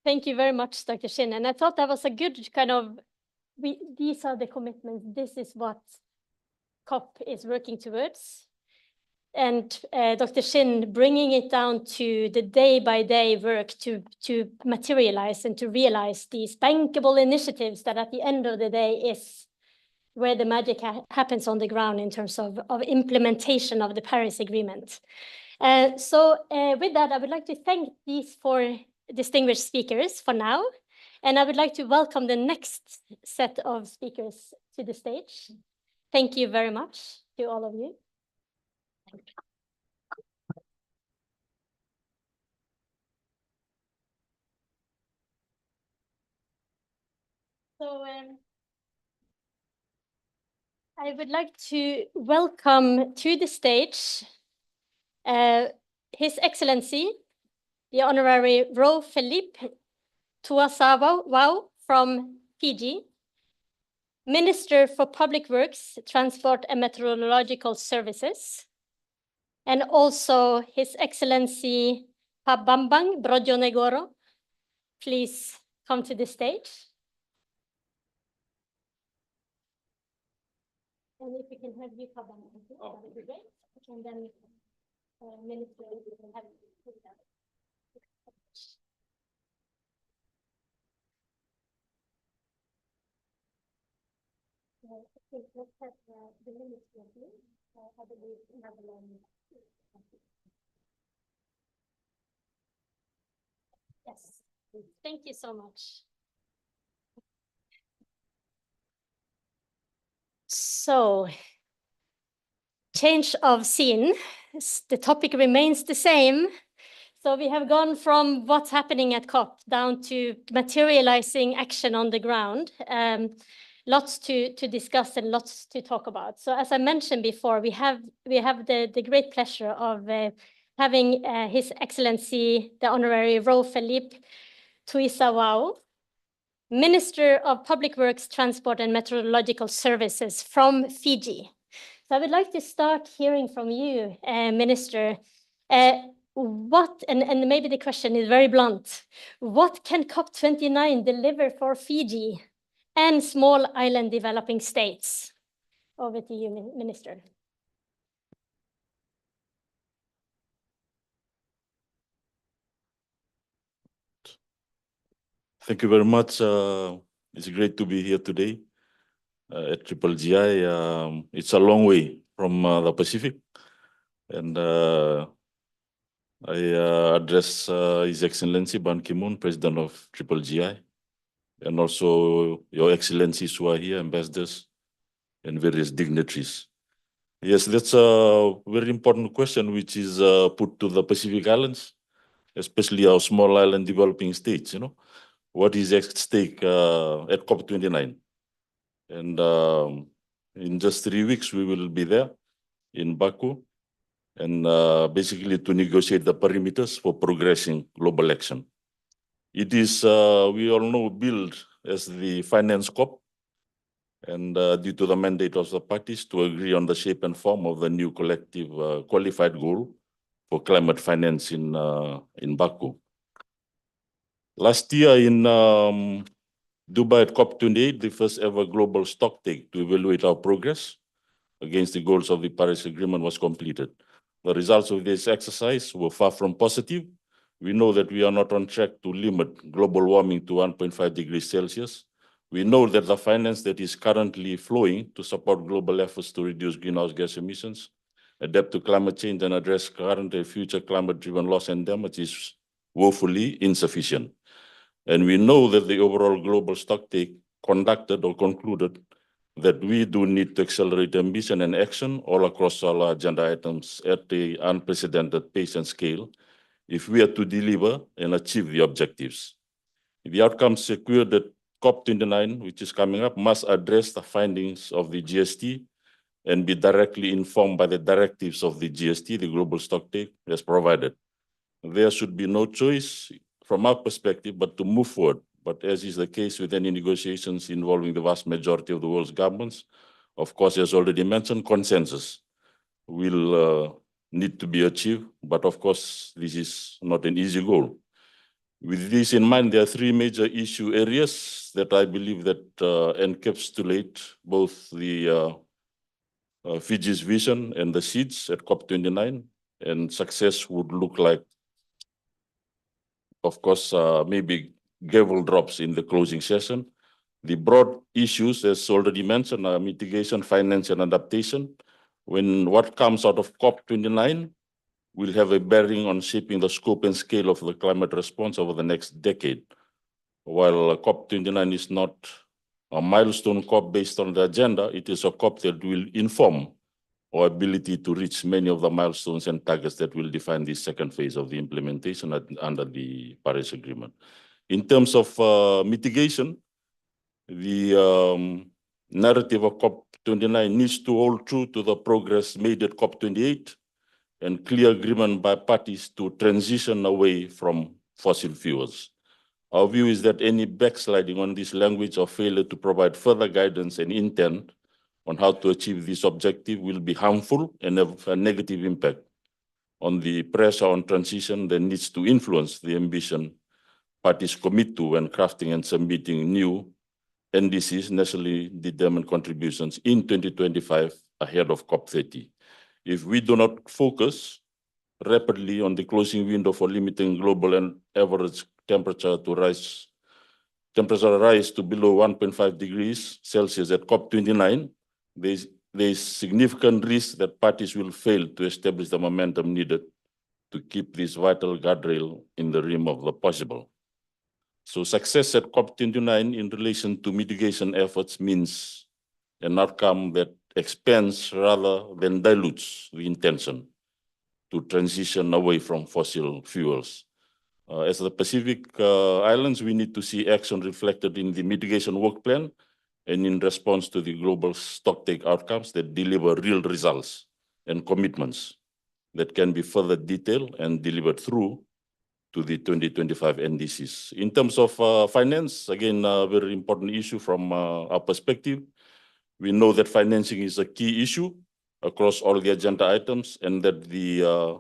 Thank you very much, Dr. Shin. And I thought that was a good these are the commitments. This is what COP is working towards. And Dr. Shin bringing it down to the day-by-day work to materialize and to realize these bankable initiatives that at the end of the day is where the magic happens on the ground in terms of implementation of the Paris Agreement. So with that, I would like to thank these 4 distinguished speakers for now. And I would like to welcome the next set of speakers to the stage. Thank you very much to all of you. So I would like to welcome to the stage His Excellency, the Honorary Ro Philippe Tuasawau from Fiji. Minister for Public Works, Transport and Meteorological Services, and also His Excellency Pabambang Brojonegoro. Please come to the stage. And if we can have you, Pabambang, that would be great. And then Minister, we can have you. I think let's have the minister, please. I believe another one. Yes, thank you so much. So, change of scene. The topic remains the same. So we have gone from what's happening at COP down to materializing action on the ground. Lots to discuss and lots to talk about. So as I mentioned before, we have the great pleasure of having His Excellency, the Honorary Ro Felipe Tuisawao, Minister of Public Works, Transport and Meteorological Services from Fiji. So I would like to start hearing from you, Minister. What, and maybe the question is very blunt, what can COP29 deliver for Fiji and small island developing states? Over to you, Minister. Thank you very much. It's great to be here today at GGI. It's a long way from the Pacific. And I address His Excellency Ban Ki-moon, President of GGI, and also Your Excellencies who are here, ambassadors and various dignitaries. Yes, that's a very important question which is put to the Pacific Islands, especially our small island developing states, you know. What is at stake at COP29? And in just 3 weeks, we will be there in Baku, and basically to negotiate the perimeters for progressing global action. It is, we all know, billed as the finance COP, and due to the mandate of the parties to agree on the shape and form of the new collective qualified goal for climate finance in Baku. Last year in Dubai at COP28, the first ever global stocktake to evaluate our progress against the goals of the Paris Agreement was completed. The results of this exercise were far from positive. We know that we are not on track to limit global warming to 1.5 degrees Celsius. We know that the finance that is currently flowing to support global efforts to reduce greenhouse gas emissions, adapt to climate change, and address current and future climate-driven loss and damage is woefully insufficient. And we know that the overall global stocktake conducted or concluded that we do need to accelerate ambition and action all across all our agenda items at the unprecedented pace and scale if we are to deliver and achieve the objectives. The outcomes secured at COP29, which is coming up, must address the findings of the GST and be directly informed by the directives of the GST, the global stocktake, as provided. There should be no choice from our perspective but to move forward. But as is the case with any negotiations involving the vast majority of the world's governments, of course, as already mentioned, consensus will need to be achieved. But of course, this is not an easy goal. With this in mind, there are 3 major issue areas that I believe that encapsulate both the Fiji's vision and the seeds at COP29, and success would look like, of course, maybe gavel drops in the closing session. The broad issues, as already mentioned, are mitigation, finance, and adaptation. When what comes out of COP29 will have a bearing on shaping the scope and scale of the climate response over the next decade. While COP29 is not a milestone COP based on the agenda, it is a COP that will inform our ability to reach many of the milestones and targets that will define the second phase of the implementation under the Paris Agreement. In terms of mitigation, the narrative of COP29 needs to hold true to the progress made at COP28 and clear agreement by parties to transition away from fossil fuels. Our view is that any backsliding on this language or failure to provide further guidance and intent on how to achieve this objective will be harmful and have a negative impact on the pressure on transition that needs to influence the ambition parties commit to when crafting and submitting new NDCs, nationally determined contributions, in 2025 ahead of COP30. If we do not focus rapidly on the closing window for limiting global and average temperature rise to below 1.5 degrees Celsius at COP29, there is significant risk that parties will fail to establish the momentum needed to keep this vital guardrail in the realm of the possible. So success at COP29 in relation to mitigation efforts means an outcome that expands rather than dilutes the intention to transition away from fossil fuels. As the Pacific Islands, we need to see action reflected in the mitigation work plan and in response to the global stocktake outcomes that deliver real results and commitments that can be further detailed and delivered through to the 2025 NDCs. In terms of finance, again, a very important issue from our perspective. We know that financing is a key issue across all the agenda items, and that the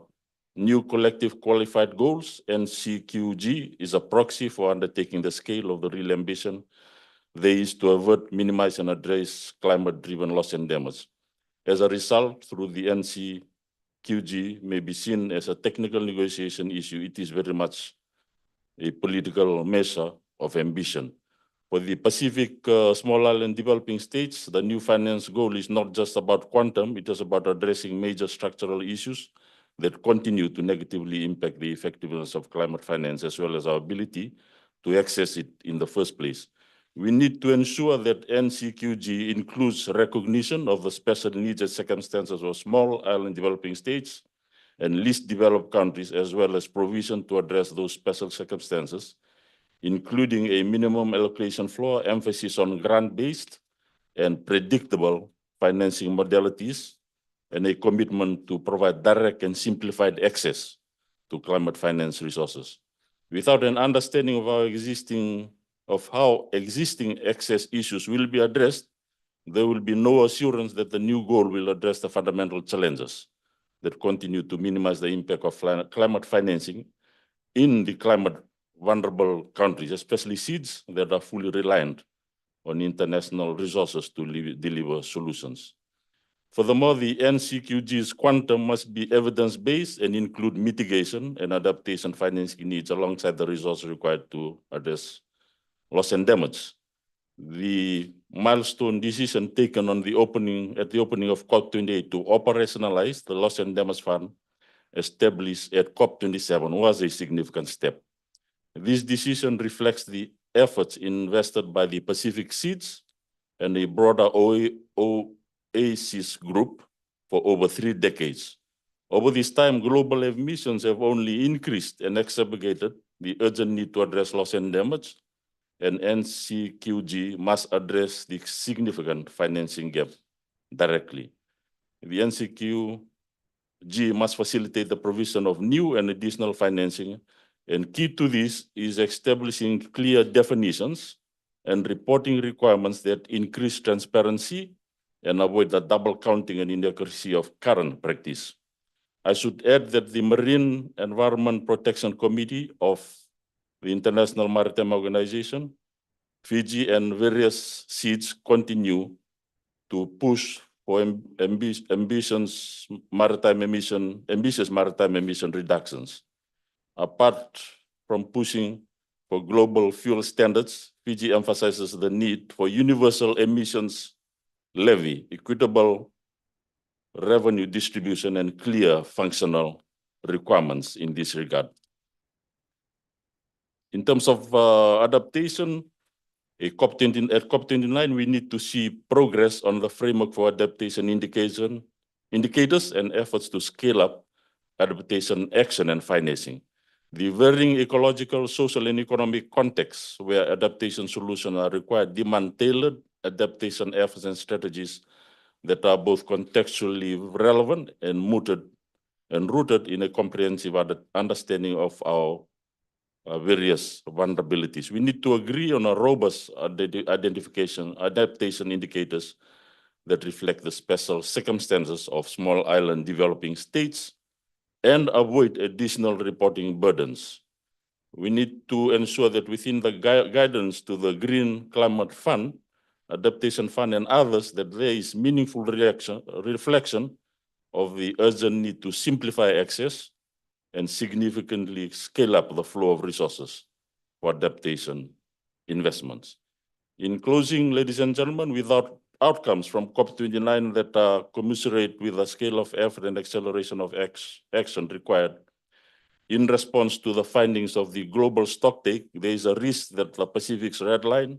new collective qualified goals, NCQG, is a proxy for undertaking the scale of the real ambition there is to avert, minimize, and address climate-driven loss and damage. As a result, through the NCQG may be seen as a technical negotiation issue, it is very much a political measure of ambition. For the Pacific small island developing states, the new finance goal is not just about quantum, it is about addressing major structural issues that continue to negatively impact the effectiveness of climate finance, as well as our ability to access it in the first place. We need to ensure that NCQG includes recognition of the special needs and circumstances of small island developing states and least developed countries, as well as provision to address those special circumstances, including a minimum allocation floor, emphasis on grant-based and predictable financing modalities, and a commitment to provide direct and simplified access to climate finance resources. Without an understanding of how existing access issues will be addressed, there will be no assurance that the new goal will address the fundamental challenges that continue to minimize the impact of climate financing in the climate vulnerable countries, especially seeds that are fully reliant on international resources to deliver solutions. Furthermore, the NCQG's quantum must be evidence-based and include mitigation and adaptation financing needs alongside the resources required to address loss and damage. The milestone decision taken at the opening of COP28 to operationalize the loss and damage fund established at COP27 was a significant step. This decision reflects the efforts invested by the Pacific Seeds and a broader OASIS group for over 3 decades. Over this time, global emissions have only increased and exacerbated the urgent need to address loss and damage, and NCQG must address the significant financing gap directly. The NCQG must facilitate the provision of new and additional financing, and key to this is establishing clear definitions and reporting requirements that increase transparency and avoid the double counting and inaccuracy of current practice. I should add that the Marine Environment Protection Committee of the International Maritime Organization, Fiji, and various seeds continue to push for ambitious maritime emission reductions. Apart from pushing for global fuel standards, Fiji emphasizes the need for universal emissions levy, equitable revenue distribution, and clear functional requirements in this regard. In terms of adaptation, at COP29, we need to see progress on the framework for adaptation indicators and efforts to scale up adaptation action and financing. The varying ecological, social, and economic contexts where adaptation solutions are required demand tailored adaptation efforts and strategies that are both contextually relevant and rooted in a comprehensive understanding of our various vulnerabilities. We need to agree on a robust adaptation indicators that reflect the special circumstances of small island developing states and avoid additional reporting burdens. We need to ensure that within the guidance to the Green Climate Fund, Adaptation Fund, and others, that there is meaningful reflection of the urgent need to simplify access and significantly scale up the flow of resources for adaptation investments. In closing, ladies and gentlemen, without outcomes from COP29 that are commensurate with the scale of effort and acceleration of action required in response to the findings of the global stocktake, there is a risk that the Pacific's red line,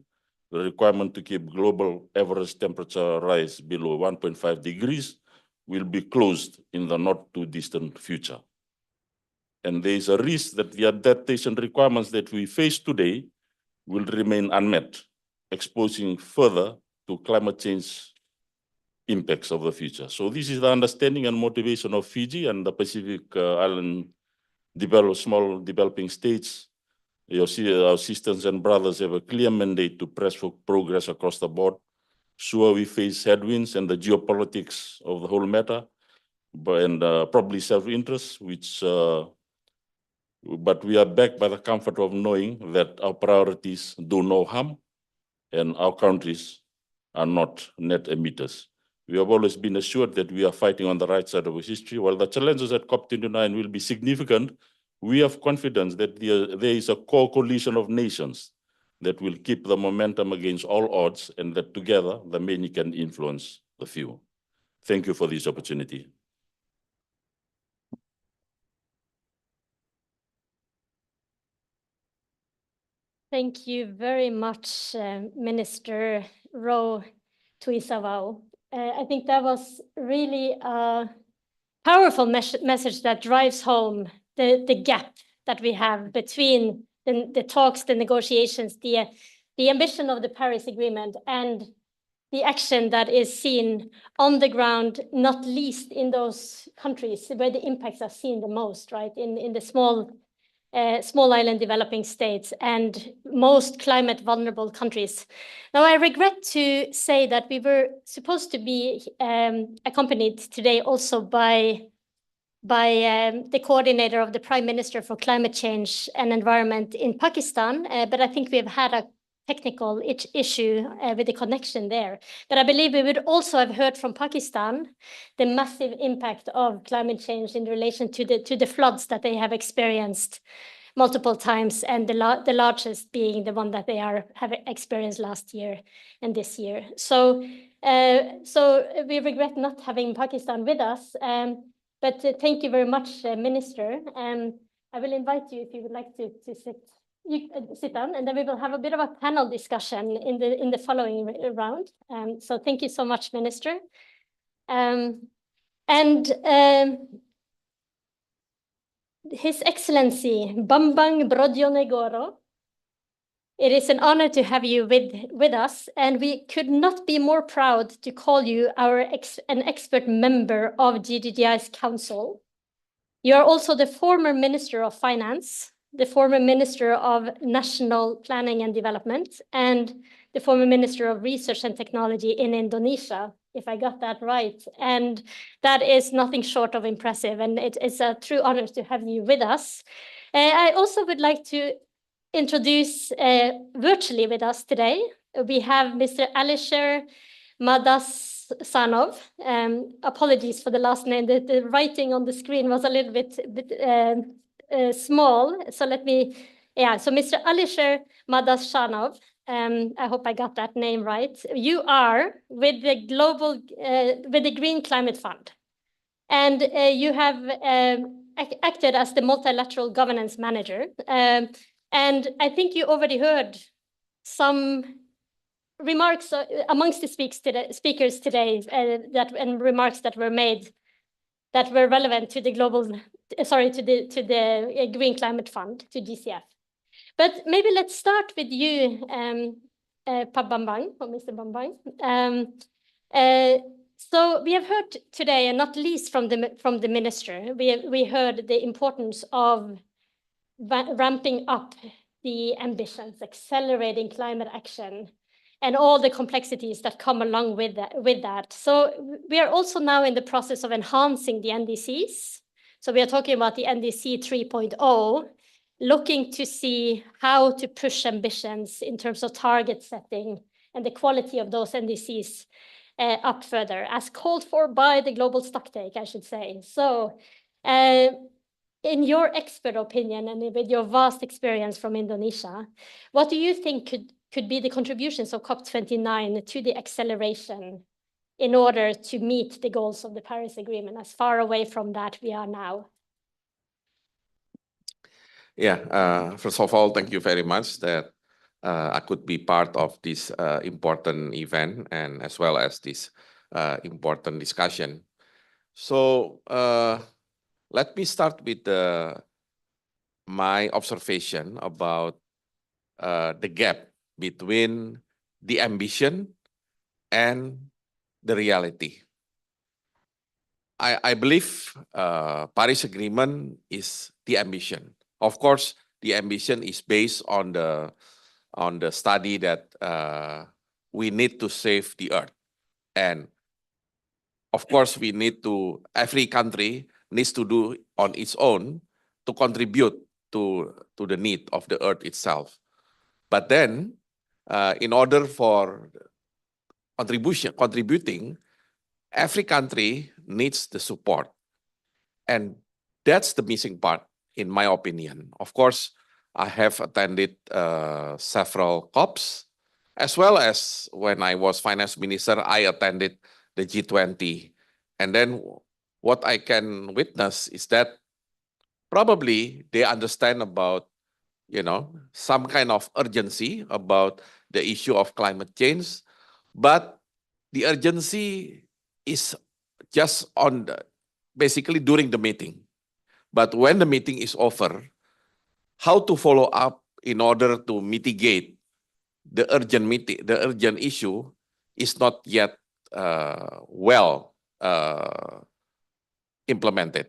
the requirement to keep global average temperature rise below 1.5 degrees, will be closed in the not too distant future. And there is a risk that the adaptation requirements that we face today will remain unmet, exposing further to climate change impacts of the future. So this is the understanding and motivation of Fiji and the Pacific Island small developing states. Our sisters and brothers have a clear mandate to press for progress across the board. Sure, we face headwinds and the geopolitics of the whole matter, and probably self-interest, but we are backed by the comfort of knowing that our priorities do no harm and our countries are not net emitters. We have always been assured that we are fighting on the right side of history. While the challenges at COP29 will be significant, we have confidence that there is a core coalition of nations that will keep the momentum against all odds, and that together the many can influence the few. Thank you for this opportunity. Thank you very much, Minister Ro Tuisavau. I think that was really a powerful message that drives home the gap that we have between the talks, the negotiations, the ambition of the Paris Agreement and the action that is seen on the ground, not least in those countries where the impacts are seen the most, right? In the small island developing states and most climate vulnerable countries. Now, I regret to say that we were supposed to be accompanied today also by the coordinator of the Prime Minister for Climate Change and Environment in Pakistan, but I think we have had a technical issue with the connection there. But I believe we would also have heard from Pakistan the massive impact of climate change in relation to the floods that they have experienced multiple times, and the largest being the one that they have experienced last year and this year. So we regret not having Pakistan with us, but thank you very much, Minister. I will invite you if you would like to sit down, and then we will have a bit of a panel discussion in the following round. So thank you so much, Minister. His Excellency Bambang Brojonegoro, it is an honor to have you with us, and we could not be more proud to call you an expert member of GDGI's Council. You are also the former Minister of Finance, the former Minister of National Planning and Development, and the former Minister of Research and Technology in Indonesia, if I got that right. And that is nothing short of impressive, and it is a true honor to have you with us. I also would like to introduce virtually with us today, we have Mr. Alisher Madassanov. Apologies for the last name. The writing on the screen was a little bit small. So so Mr. Alisher Madassanov, I hope I got that name right. You are with the Green Climate Fund, and you have acted as the multilateral governance manager. And I think you already heard some remarks amongst the speakers today, and remarks that were made that were relevant to the Green Climate Fund, to GCF. But maybe let's start with you, Bambang, or Mr. Bambang. So we have heard today, and not least from the minister, we heard the importance of ramping up the ambitions, accelerating climate action, and all the complexities that come along with that. So we are also now in the process of enhancing the NDCs. So we are talking about the NDC 3.0, looking to see how to push ambitions in terms of target setting and the quality of those NDCs up further, as called for by the global stocktake, I should say. So in your expert opinion and with your vast experience from Indonesia, what do you think could be the contributions of COP29 to the acceleration in order to meet the goals of the Paris Agreement, as far away from that we are now? Yeah, first of all, thank you very much that I could be part of this important event and as well as this important discussion. So let me start with my observation about the gap between the ambition and the reality. I believe Paris Agreement is the ambition. Of course, the ambition is based on the study that we need to save the earth, and of course we need to. Every country needs to do on its own to contribute to the need of the earth itself. But then, in order for contributing, every country needs the support. And that's the missing part, in my opinion. Of course, I have attended several COPs, as well as when I was finance minister, I attended the G20. And then what I can witness is that probably they understand about, some kind of urgency about the issue of climate change, but the urgency is just basically during the meeting. But when the meeting is over, how to follow up in order to mitigate the urgent issue is not yet well implemented,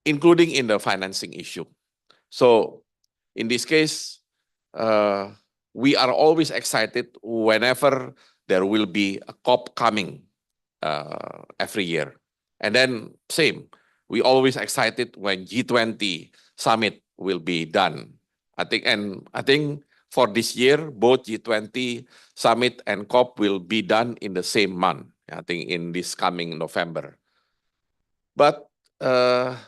including in the financing issue. So in this case, we are always excited whenever there will be a COP coming every year. And then same, we always excited when G20 summit will be done. I think for this year, both G20 summit and COP will be done in the same month. I think in this coming November. But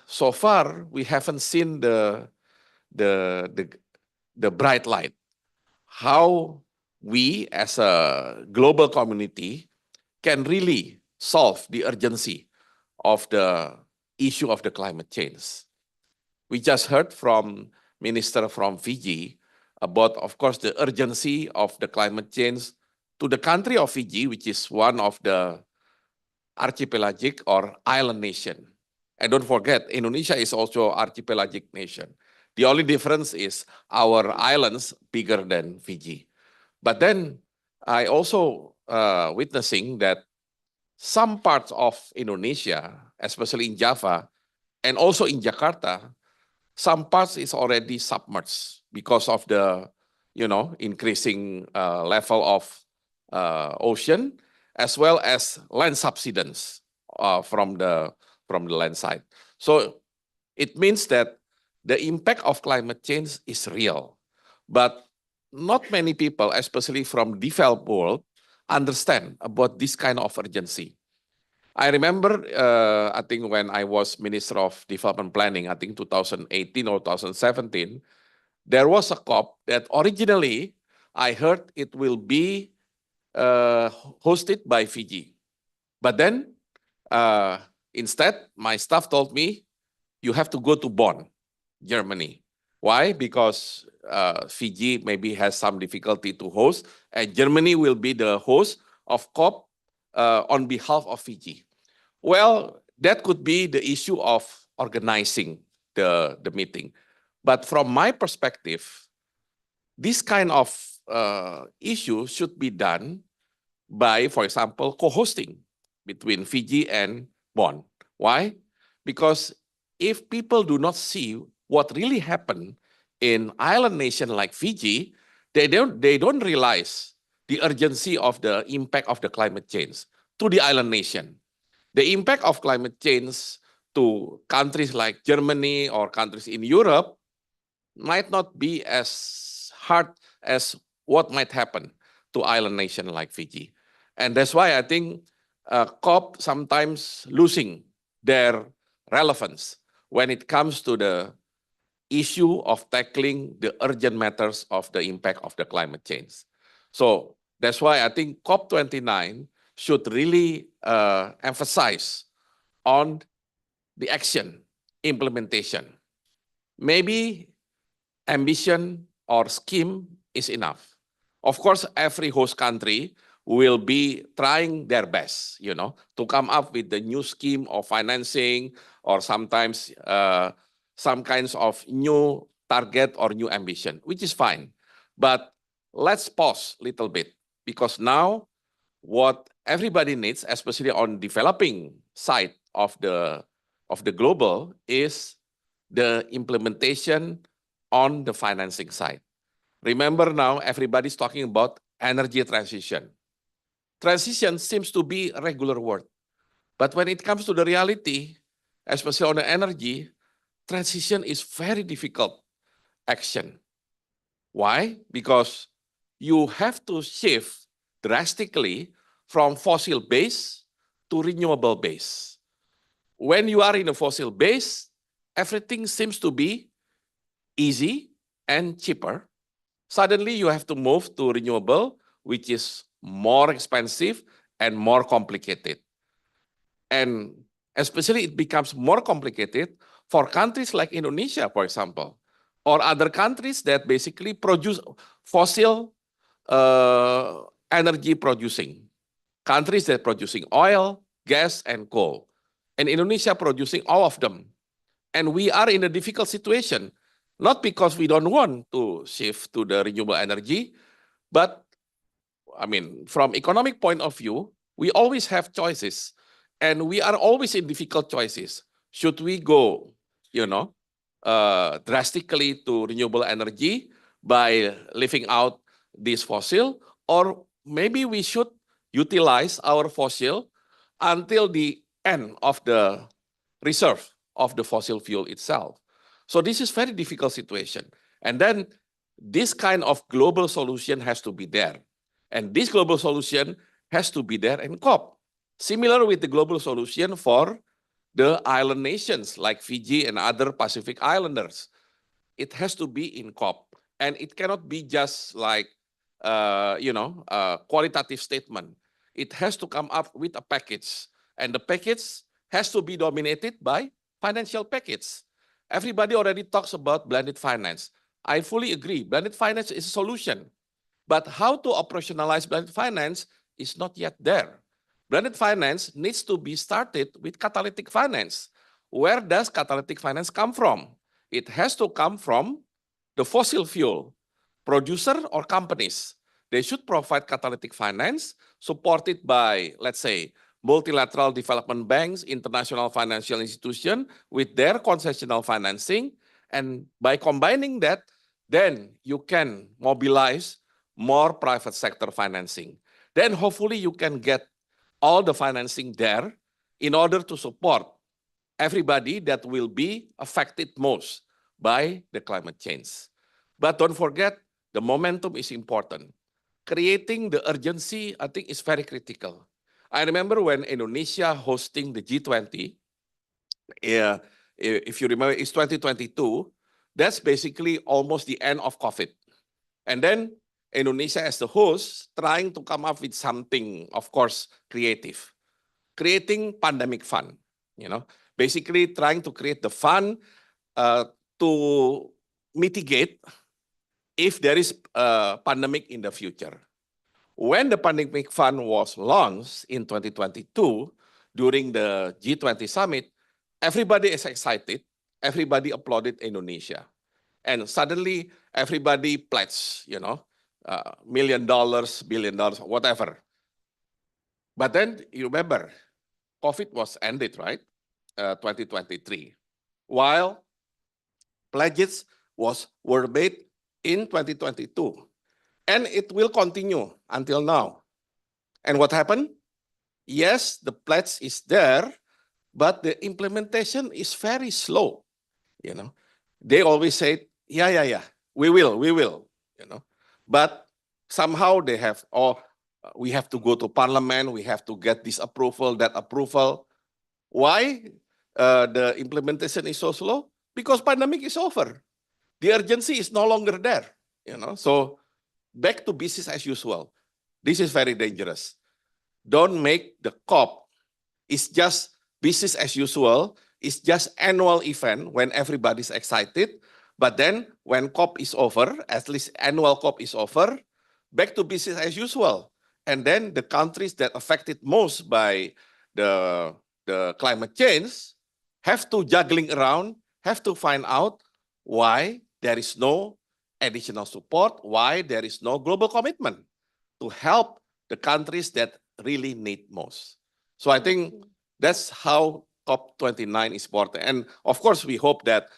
so far we haven't seen the bright light. How we as a global community can really solve the urgency of the issue of the climate change. We just heard from Minister from Fiji about, of course, the urgency of the climate change to the country of Fiji, which is one of the archipelagic or island nation. And don't forget, Indonesia is also archipelagic nation. The only difference is our islands bigger than Fiji. But then I also witnessing that some parts of Indonesia, especially in Java and also in Jakarta, some parts is already submerged because of the, increasing level of ocean, as well as land subsidence from the land side. So it means that the impact of climate change is real, but not many people, especially from developed world, understand about this kind of urgency. I remember, I think when I was Minister of Development Planning, I think 2018 or 2017, there was a COP that originally I heard it will be hosted by Fiji. But then instead, my staff told me, you have to go to Bonn, Germany. Why? Because Fiji maybe has some difficulty to host, and Germany will be the host of COP on behalf of Fiji. Well, that could be the issue of organizing the meeting. But from my perspective, this kind of issue should be done by, for example, co-hosting between Fiji and Bonn. Why? Because if people do not see what really happened in island nation like Fiji, they don't realize the urgency of the impact of the climate change to the island nation. The impact of climate change to countries like Germany or countries in Europe might not be as hard as what might happen to island nation like Fiji. And that's why I think COP sometimes losing their relevance when it comes to the issue of tackling the urgent matters of the impact of the climate change. So that's why I think COP29 should really emphasize on the action, implementation. Maybe ambition or scheme is enough. Of course, every host country will be trying their best, to come up with the new scheme of financing or sometimes some kinds of new target or new ambition, which is fine. But let's pause a little bit, because now what everybody needs, especially on developing side of the global, is the implementation on the financing side. Remember now, everybody's talking about energy transition. Transition seems to be a regular word. But when it comes to the reality, especially on the energy, transition is very difficult action. Why? Because you have to shift drastically from fossil base to renewable base. When you are in a fossil base, everything seems to be easy and cheaper. Suddenly you have to move to renewable, which is more expensive and more complicated. And especially it becomes more complicated for countries like Indonesia, for example, or other countries that basically produce fossil energy producing. Countries that producing oil, gas, and coal. And Indonesia producing all of them. And we are in a difficult situation, not because we don't want to shift to the renewable energy, but I mean, from economic point of view, we always have choices, and we are always in difficult choices. Should we go, drastically to renewable energy by leaving out this fossil, or maybe we should utilize our fossil until the end of the reserve of the fossil fuel itself. So this is very difficult situation. And then this kind of global solution has to be there. And this global solution has to be there in COP. Similar with the global solution for the island nations like Fiji and other Pacific Islanders. It has to be in COP. And it cannot be just like, a qualitative statement. It has to come up with a package. And the package has to be dominated by financial package. Everybody already talks about blended finance. I fully agree. Blended finance is a solution. But how to operationalize blended finance is not yet there. Blended finance needs to be started with catalytic finance. Where does catalytic finance come from? It has to come from the fossil fuel producer or companies. They should provide catalytic finance supported by, let's say, multilateral development banks, international financial institutions with their concessional financing. And by combining that, then you can mobilize more private sector financing. Then hopefully you can get all the financing there in order to support everybody that will be affected most by the climate change. But don't forget, the momentum is important. Creating the urgency, I think, is very critical. I remember when Indonesia hosting the G20, if you remember, it's 2022, that's basically almost the end of COVID. And then Indonesia as the host trying to come up with something, of course, creative. Creating pandemic fund, basically trying to create the fund to mitigate if there is a pandemic in the future. When the pandemic fund was launched in 2022 during the G20 summit, everybody is excited. Everybody applauded Indonesia. And suddenly everybody pledged, $1 million, $1 billion, whatever. But then you remember, COVID was ended, right? 2023. While pledges were made in 2022. And it will continue until now. And what happened? Yes, the pledge is there, but the implementation is very slow. You know, they always say, yeah, we will, you know, but somehow they have, we have to go to parliament, we have to get this approval, that approval. Why the implementation is so slow? Because pandemic is over. The urgency is no longer there, you know, so back to business as usual. This is very dangerous. Don't make the COP, it's just business as usual. It's just annual event when everybody's excited. But then when COP is over, at least annual COP is over, back to business as usual. And then the countries that affected most by the climate change have to juggling around, have to find out why there is no additional support, why there is no global commitment to help the countries that really need most. So I think that's how COP29 is important. And of course, we hope that,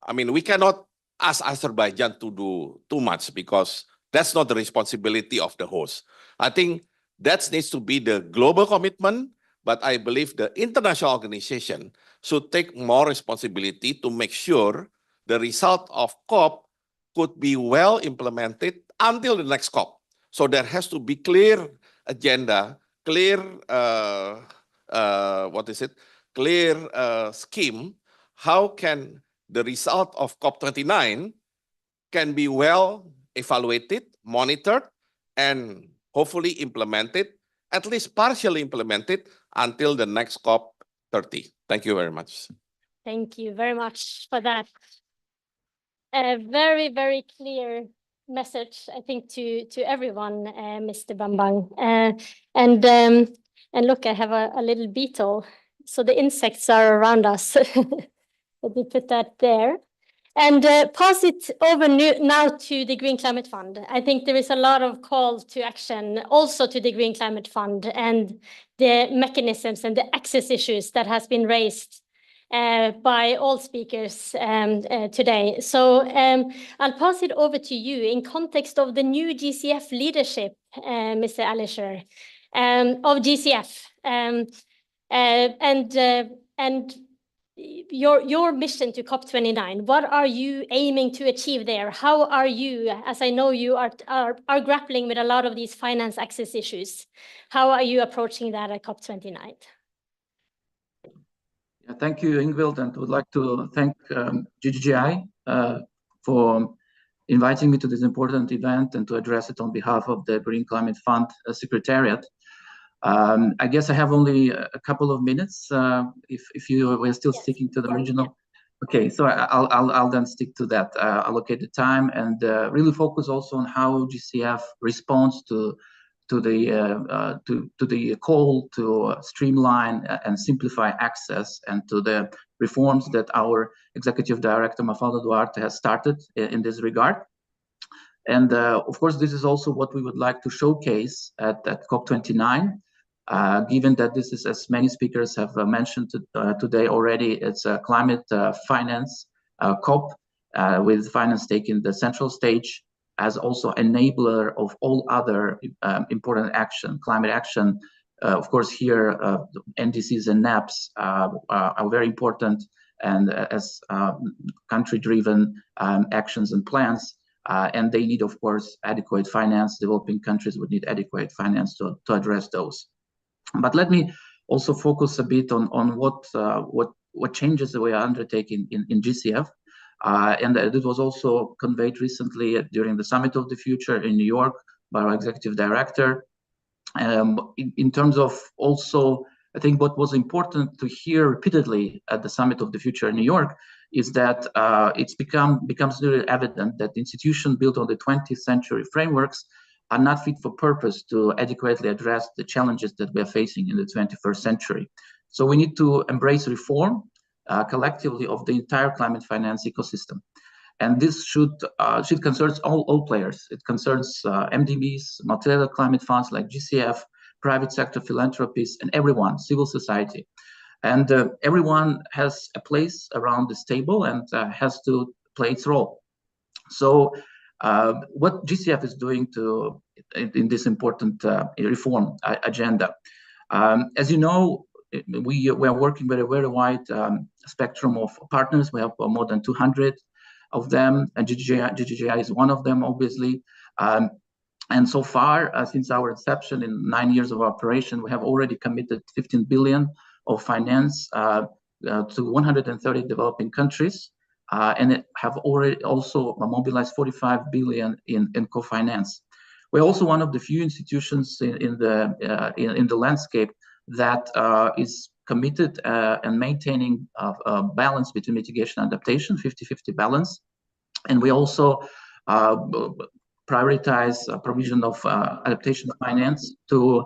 I mean, we cannot ask Azerbaijan to do too much because that's not the responsibility of the host. I think that needs to be the global commitment, but I believe the international organization should take more responsibility to make sure the result of COP could be well implemented until the next COP. So there has to be clear agenda, clear, clear scheme. How can the result of COP29 can be well evaluated, monitored, and hopefully implemented, at least partially implemented until the next COP30. Thank you very much. Thank you very much for that. A very, very clear message, I think, to everyone, Mr. Bambang. And look, I have a little beetle. So the insects are around us. Let me put that there. And pass it over now to the Green Climate Fund. I think there is a lot of call to action also to the Green Climate Fund and the mechanisms and the access issues that has been raised by all speakers today. So I'll pass it over to you in context of the new GCF leadership, Mr. Alisher, of GCF. And your mission to COP29, what are you aiming to achieve there? How are you, as I know you are grappling with a lot of these finance access issues, how are you approaching that at COP29? Yeah, thank you, Ingvild, and would like to thank GGGI for inviting me to this important event and to address it on behalf of the Green Climate Fund Secretariat. I guess I have only a couple of minutes. If you were still sticking to the original, okay. So I'll then stick to that allocated time and really focus also on how GCF responds to the call to streamline and simplify access and to the reforms that our Executive Director Mafalda Duarte has started in this regard. And of course, this is also what we would like to showcase at COP29. Given that this is, as many speakers have mentioned today already, it's a climate finance COP with finance taking the central stage as also enabler of all other important action, climate action. Of course, here NDCs and NAPs are very important, and as country-driven actions and plans. And they need, of course, adequate finance. Developing countries would need adequate finance to address those. But let me also focus a bit on what changes that we are undertaking in GCF. And it was also conveyed recently during the Summit of the Future in New York by our Executive Director. In terms of also, I think what was important to hear repeatedly at the Summit of the Future in New York is that it's becomes really evident that institutions built on the 20th century frameworks are not fit for purpose to adequately address the challenges that we are facing in the 21st century. So we need to embrace reform collectively of the entire climate finance ecosystem. And this should concern all players. It concerns MDBs, multilateral climate funds like GCF, private sector philanthropies, and everyone, civil society. And everyone has a place around this table and has to play its role. So what GCF is doing in this important reform agenda. As you know, we are working with a very wide spectrum of partners. We have more than 200 of them, and GGGI is one of them, obviously. And so far, since our inception in 9 years of operation, we have already committed 15 billion of finance to 130 developing countries, and have already also mobilized 45 billion in co-finance. We're also one of the few institutions in the landscape that is committed and maintaining a balance between mitigation and adaptation, 50-50 balance. And we also prioritize provision of adaptation finance to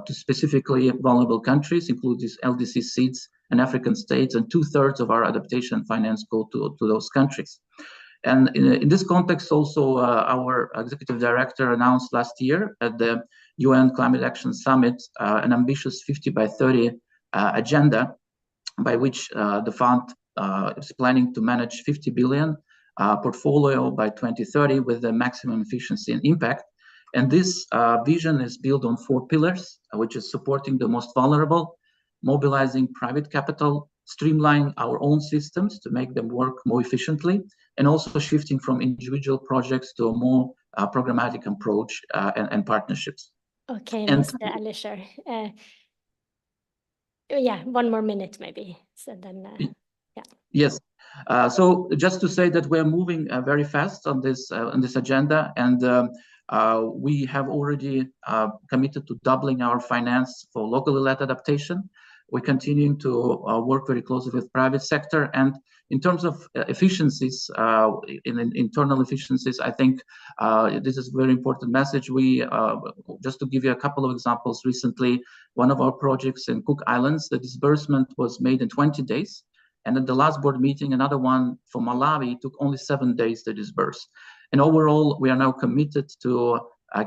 specifically vulnerable countries, including LDC seeds and African states, and 2/3 of our adaptation finance go to those countries. And in this context, also our executive director announced last year at the UN Climate Action Summit an ambitious 50/30 agenda, by which the fund is planning to manage 50 billion portfolio by 2030 with the maximum efficiency and impact. And this vision is built on 4 pillars, which is supporting the most vulnerable, mobilizing private capital, streamlining our own systems to make them work more efficiently, and also shifting from individual projects to a more programmatic approach and partnerships. Okay, And Mr. Alisher. Yeah, 1 more minute maybe. So then, yeah. Yes. So just to say that we're moving very fast on this agenda, and we have already committed to doubling our finance for locally led adaptation. We're continuing to work very closely with private sector, and in terms of efficiencies, in internal efficiencies, I think this is a very important message. We just to give you a couple of examples, recently one of our projects in Cook Islands, the disbursement was made in 20 days. And at the last board meeting, another one for Malawi took only 7 days to disburse. And overall, we are now committed to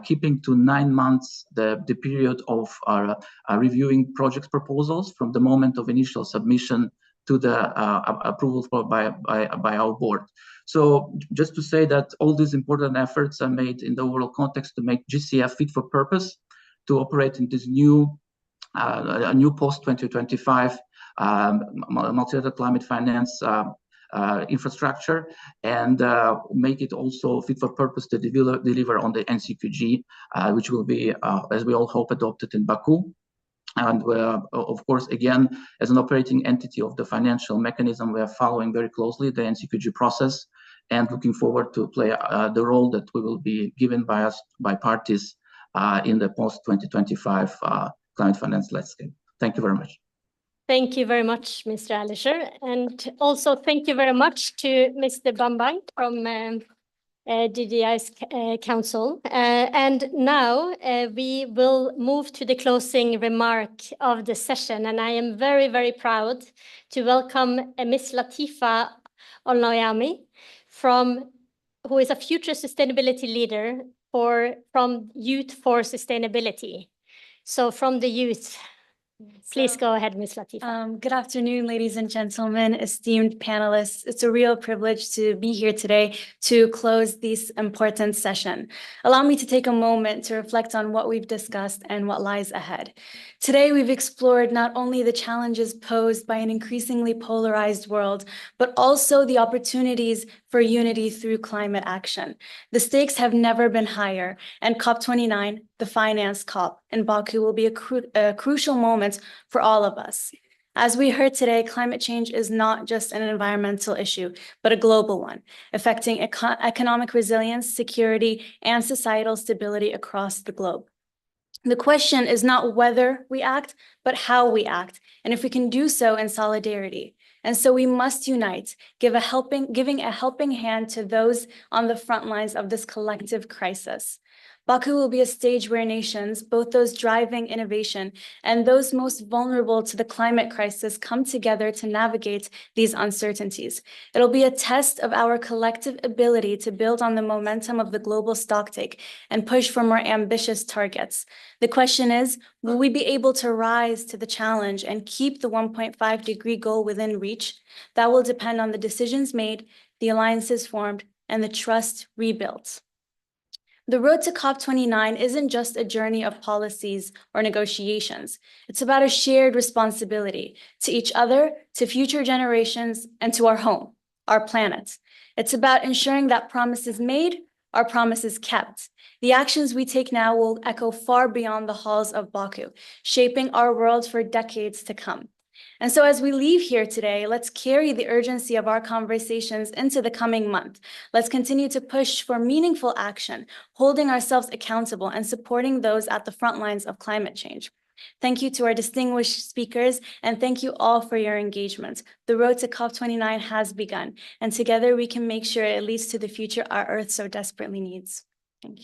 keeping to 9 months the period of reviewing project proposals from the moment of initial submission to the approval by our board. So just to say that all these important efforts are made in the overall context to make GCF fit for purpose, to operate in this new post-2025 multilateral climate finance infrastructure, and make it also fit for purpose to deliver on the NCQG, which will be, as we all hope, adopted in Baku. And of course, again, as an operating entity of the financial mechanism, we are following very closely the NCQG process and looking forward to play the role that we will be given by parties in the post-2025 climate finance landscape. Thank you very much. Thank you very much, Mr. Alisher. And also thank you very much to Mr. Bambang from GGI's council. And now we will move to the closing remark of the session. And I am very, very proud to welcome Ms. Latifa Olnoyami, who is a future sustainability leader from Youth for Sustainability. So from the youth, please go ahead, Ms. Latifa. Good afternoon, ladies and gentlemen, esteemed panelists. It's a real privilege to be here today to close this important session. Allow me to take a moment to reflect on what we've discussed and what lies ahead. Today, we've explored not only the challenges posed by an increasingly polarized world, but also the opportunities for unity through climate action. The stakes have never been higher, and COP29, the finance COP in Baku, will be a crucial moment for all of us. As we heard today, climate change is not just an environmental issue, but a global one, affecting economic resilience, security, and societal stability across the globe. The question is not whether we act, but how we act, and if we can do so in solidarity. And so we must unite, giving a helping hand to those on the front lines of this collective crisis. Baku will be a stage where nations, both those driving innovation and those most vulnerable to the climate crisis, come together to navigate these uncertainties. It'll be a test of our collective ability to build on the momentum of the global stocktake and push for more ambitious targets. The question is, will we be able to rise to the challenge and keep the 1.5-degree goal within reach? That will depend on the decisions made, the alliances formed, and the trust rebuilt. The road to COP29 isn't just a journey of policies or negotiations. It's about a shared responsibility to each other, to future generations, and to our home, our planet. It's about ensuring that promises made are promises kept. The actions we take now will echo far beyond the halls of Baku, shaping our world for decades to come. And so as we leave here today, let's carry the urgency of our conversations into the coming month. Let's continue to push for meaningful action, holding ourselves accountable and supporting those at the front lines of climate change. Thank you to our distinguished speakers, and thank you all for your engagement. The road to COP29 has begun, and together we can make sure it leads to the future our Earth so desperately needs. Thank you.